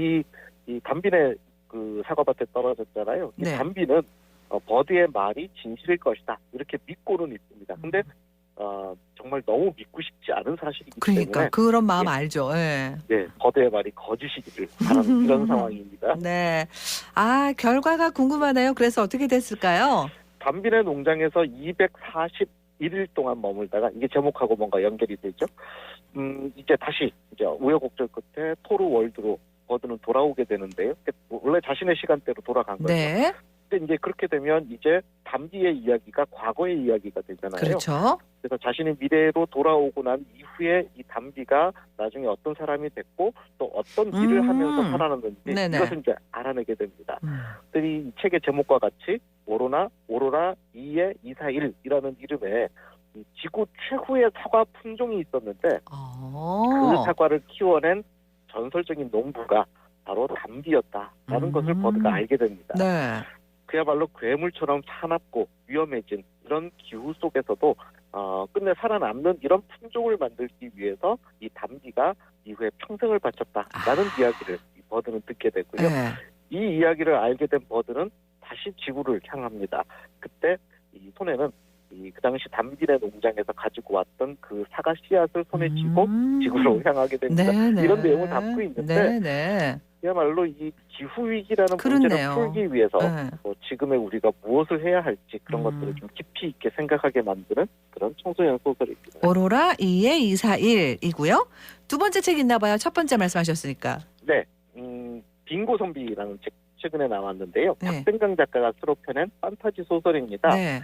이 담빈의 그 사과밭에 떨어졌잖아요. 이 네. 담빈은 버드의 말이 진실일 것이다 이렇게 믿고는 있습니다. 근데 정말 너무 믿고 싶지 않은 사실이기 그러니까 때문에 그런 마음 알죠. 네. 네, 버드의 말이 거짓이기를 바라는 이런 상황입니다. 네. 아, 결과가 궁금하네요. 그래서 어떻게 됐을까요? 담빈의 농장에서 241일 동안 머물다가 이게 제목하고 뭔가 연결이 되죠. 이제 다시 이제 우여곡절 끝에 토르 월드로 버드는 돌아오게 되는데요. 원래 자신의 시간대로 돌아간 거죠. 네. 근데 이제 그렇게 되면 이제 담비의 이야기가 과거의 이야기가 되잖아요. 그렇죠. 그래서 자신이 미래로 돌아오고 난 이후에 이 담비가 나중에 어떤 사람이 됐고 또 어떤 일을 하면서 살아났는지 네네. 이것을 이제 알아내게 됩니다. 이 책의 제목과 같이 오로라 2의 241이라는 이름의 이 지구 최후의 사과 품종이 있었는데 그 사과를 키워낸 전설적인 농부가 바로 담비였다라는 것을 버드가 알게 됩니다. 네. 그야말로 괴물처럼 사납고 위험해진 이런 기후 속에서도 끝내 살아남는 이런 품종을 만들기 위해서 이 담비가 이후에 평생을 바쳤다라는 이야기를 이 버드는 듣게 되고요. 네. 이 이야기를 알게 된 버드는 다시 지구를 향합니다. 그때 이 손에는 그 당시 담빈의 농장에서 가지고 왔던 그 사과 씨앗을 손에 쥐고 지구로 향하게 됩니다. 네네. 이런 내용을 담고 있는데 네네. 그야말로 이 기후 위기라는 그렇네요. 문제를 풀기 위해서 네. 지금의 우리가 무엇을 해야 할지 그런 것들을 좀 깊이 있게 생각하게 만드는 그런 청소년 소설입니다. 오로라 2의 241이고요. 두 번째 책 있나 봐요. 첫 번째 말씀하셨으니까. 네, 빙고 선비라는 책 최근에 나왔는데요. 네. 박생강 작가가 쓰러 펴낸 판타지 소설입니다. 네.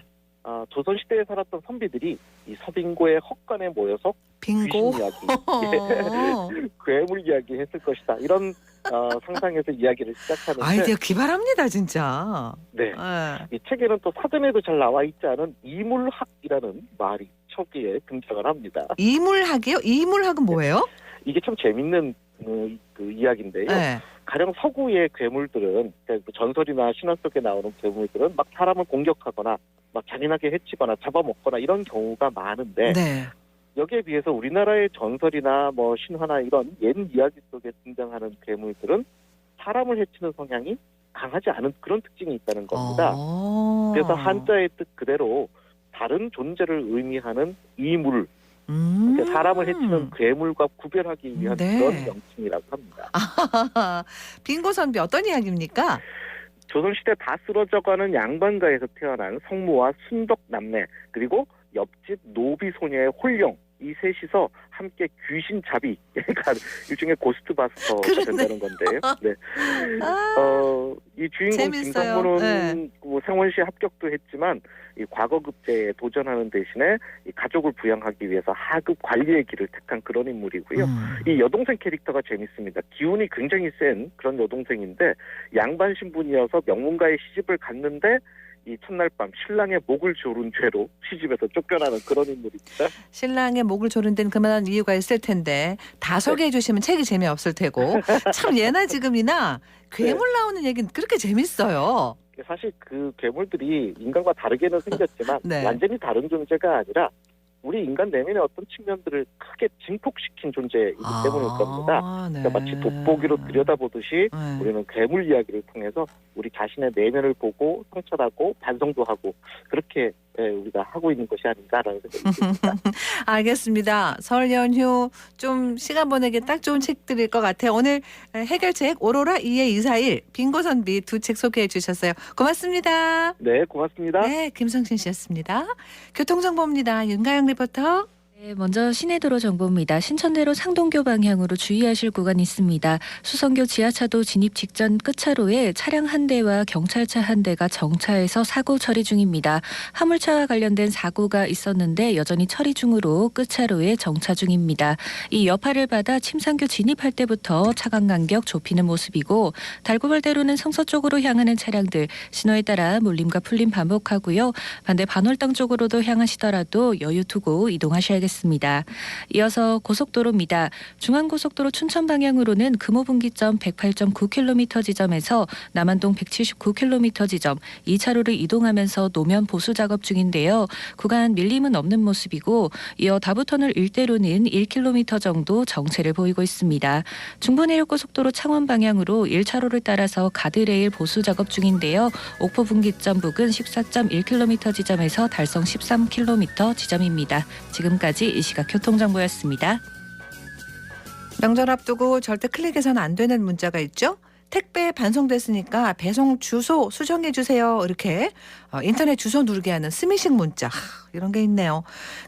조선시대에 살았던 선비들이 이 서빙고의 헛간에 모여서 빙고 귀신 이야기, 괴물 이야기 했을 것이다. 이런 상상에서 이야기를 시작하는데 아이디어 기발합니다, 진짜. 네. 이 책에는 또 사전에도 잘 나와 있지 않은 이물학이라는 말이 초기에 등장을 합니다. 이물학이요? 이물학은 뭐예요? 이게 참 재밌는 그 이야기인데요. 네. 가령 서구의 괴물들은 그러니까 전설이나 신화 속에 나오는 괴물들은 막 사람을 공격하거나 막 잔인하게 해치거나 잡아먹거나 이런 경우가 많은데 네. 여기에 비해서 우리나라의 전설이나 뭐 신화나 이런 옛 이야기 속에 등장하는 괴물들은 사람을 해치는 성향이 강하지 않은 그런 특징이 있다는 겁니다. 그래서 한자의 뜻 그대로 다른 존재를 의미하는 이물, 그러니까 사람을 해치는 괴물과 구별하기 위한 네. 그런 명칭이라고 합니다. 빙고 선비 어떤 이야기입니까? 조선시대 다 쓰러져가는 양반가에서 태어난 성모와 순덕 남매 그리고 옆집 노비 소녀의 홀령 이 셋이서 함께 귀신 잡이 그러니까 일종의 고스트바스터가 된다는 건데요. 네. 이 주인공 재밌어요. 김성모는 뭐 상원시에 합격도 했지만 이 과거급제에 도전하는 대신에 이 가족을 부양하기 위해서 하급 관리의 길을 택한 그런 인물이고요. 이 여동생 캐릭터가 재밌습니다. 기운이 굉장히 센 그런 여동생인데 양반 신분이어서 명문가의 시집을 갔는데 이 첫날 밤 신랑의 목을 조른 죄로 시집에서 쫓겨나는 그런 인물입니다. 신랑의 목을 조른 데는 그만한 이유가 있을 텐데 다 소개해 주시면 책이 재미없을 테고 참 예나 지금이나 괴물 나오는 얘기는 그렇게 재밌어요. 사실 그 괴물들이 인간과 다르게는 생겼지만 네. 완전히 다른 존재가 아니라 우리 인간 내면의 어떤 측면들을 크게 증폭시킨 존재이기 때문일 겁니다. 네. 그러니까 마치 돋보기로 들여다보듯이 우리는 괴물 이야기를 통해서 우리 자신의 내면을 보고 성찰하고 반성도 하고 그렇게 우리가 하고 있는 것이 아닌가라는 생각이 듭니다. 알겠습니다. 설 연휴 좀 시간 보내기 딱 좋은 책들일 것 같아요. 오늘 해결책 오로라 2-241 빙고선비 두 책 소개해 주셨어요. 고맙습니다. 네, 고맙습니다. 네, 김성신 씨였습니다. 교통정보입니다. 윤가영 리포터. 네, 먼저 시내도로 정보입니다. 신천대로 상동교 방향으로 주의하실 구간이 있습니다. 수성교 지하차도 진입 직전 끝차로에 차량 한 대와 경찰차 한 대가 정차해서 사고 처리 중입니다. 화물차와 관련된 사고가 있었는데 여전히 처리 중으로 끝차로에 정차 중입니다. 이 여파를 받아 침상교 진입할 때부터 차간 간격 좁히는 모습이고 달구벌대로는 성서 쪽으로 향하는 차량들 신호에 따라 몰림과 풀림 반복하고요. 반대 반월당 쪽으로도 향하시더라도 여유 두고 이동하셔야겠습니다. 이어서 고속도로입니다. 중앙고속도로 춘천 방향으로는 금호분기점 108.9km 지점에서 남한동 179km 지점 2차로를 이동하면서 노면 보수 작업 중인데요. 구간 밀림은 없는 모습이고 이어 다부터널 일대로는 1km 정도 정체를 보이고 있습니다. 중부내륙고속도로 창원 방향으로 1차로를 따라서 가드레일 보수 작업 중인데요. 옥포 분기점 부근 14.1km 지점에서 달성 13km 지점입니다. 지금까지 이 시각 교통정보였습니다. 명절 앞두고 절대 클릭해서는 안 되는 문자가 있죠. 택배 반송됐으니까 배송 주소 수정해 주세요. 이렇게 인터넷 주소 누르게 하는 스미싱 문자 이런 게 있네요.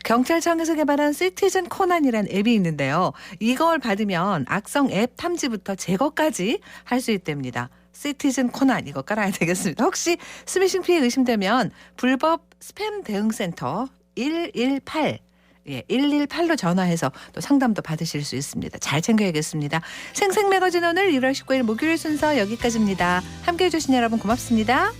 경찰청에서 개발한 시티즌 코난이라는 앱이 있는데요. 이걸 받으면 악성 앱 탐지부터 제거까지 할 수 있답니다. 시티즌 코난 이거 깔아야 되겠습니다. 혹시 스미싱 피해 의심되면 불법 스팸 대응센터 118 118로 전화해서 또 상담도 받으실 수 있습니다. 잘 챙겨야겠습니다. 생생매거진 오늘 1월 19일 목요일 순서 여기까지입니다. 함께해 주신 여러분 고맙습니다.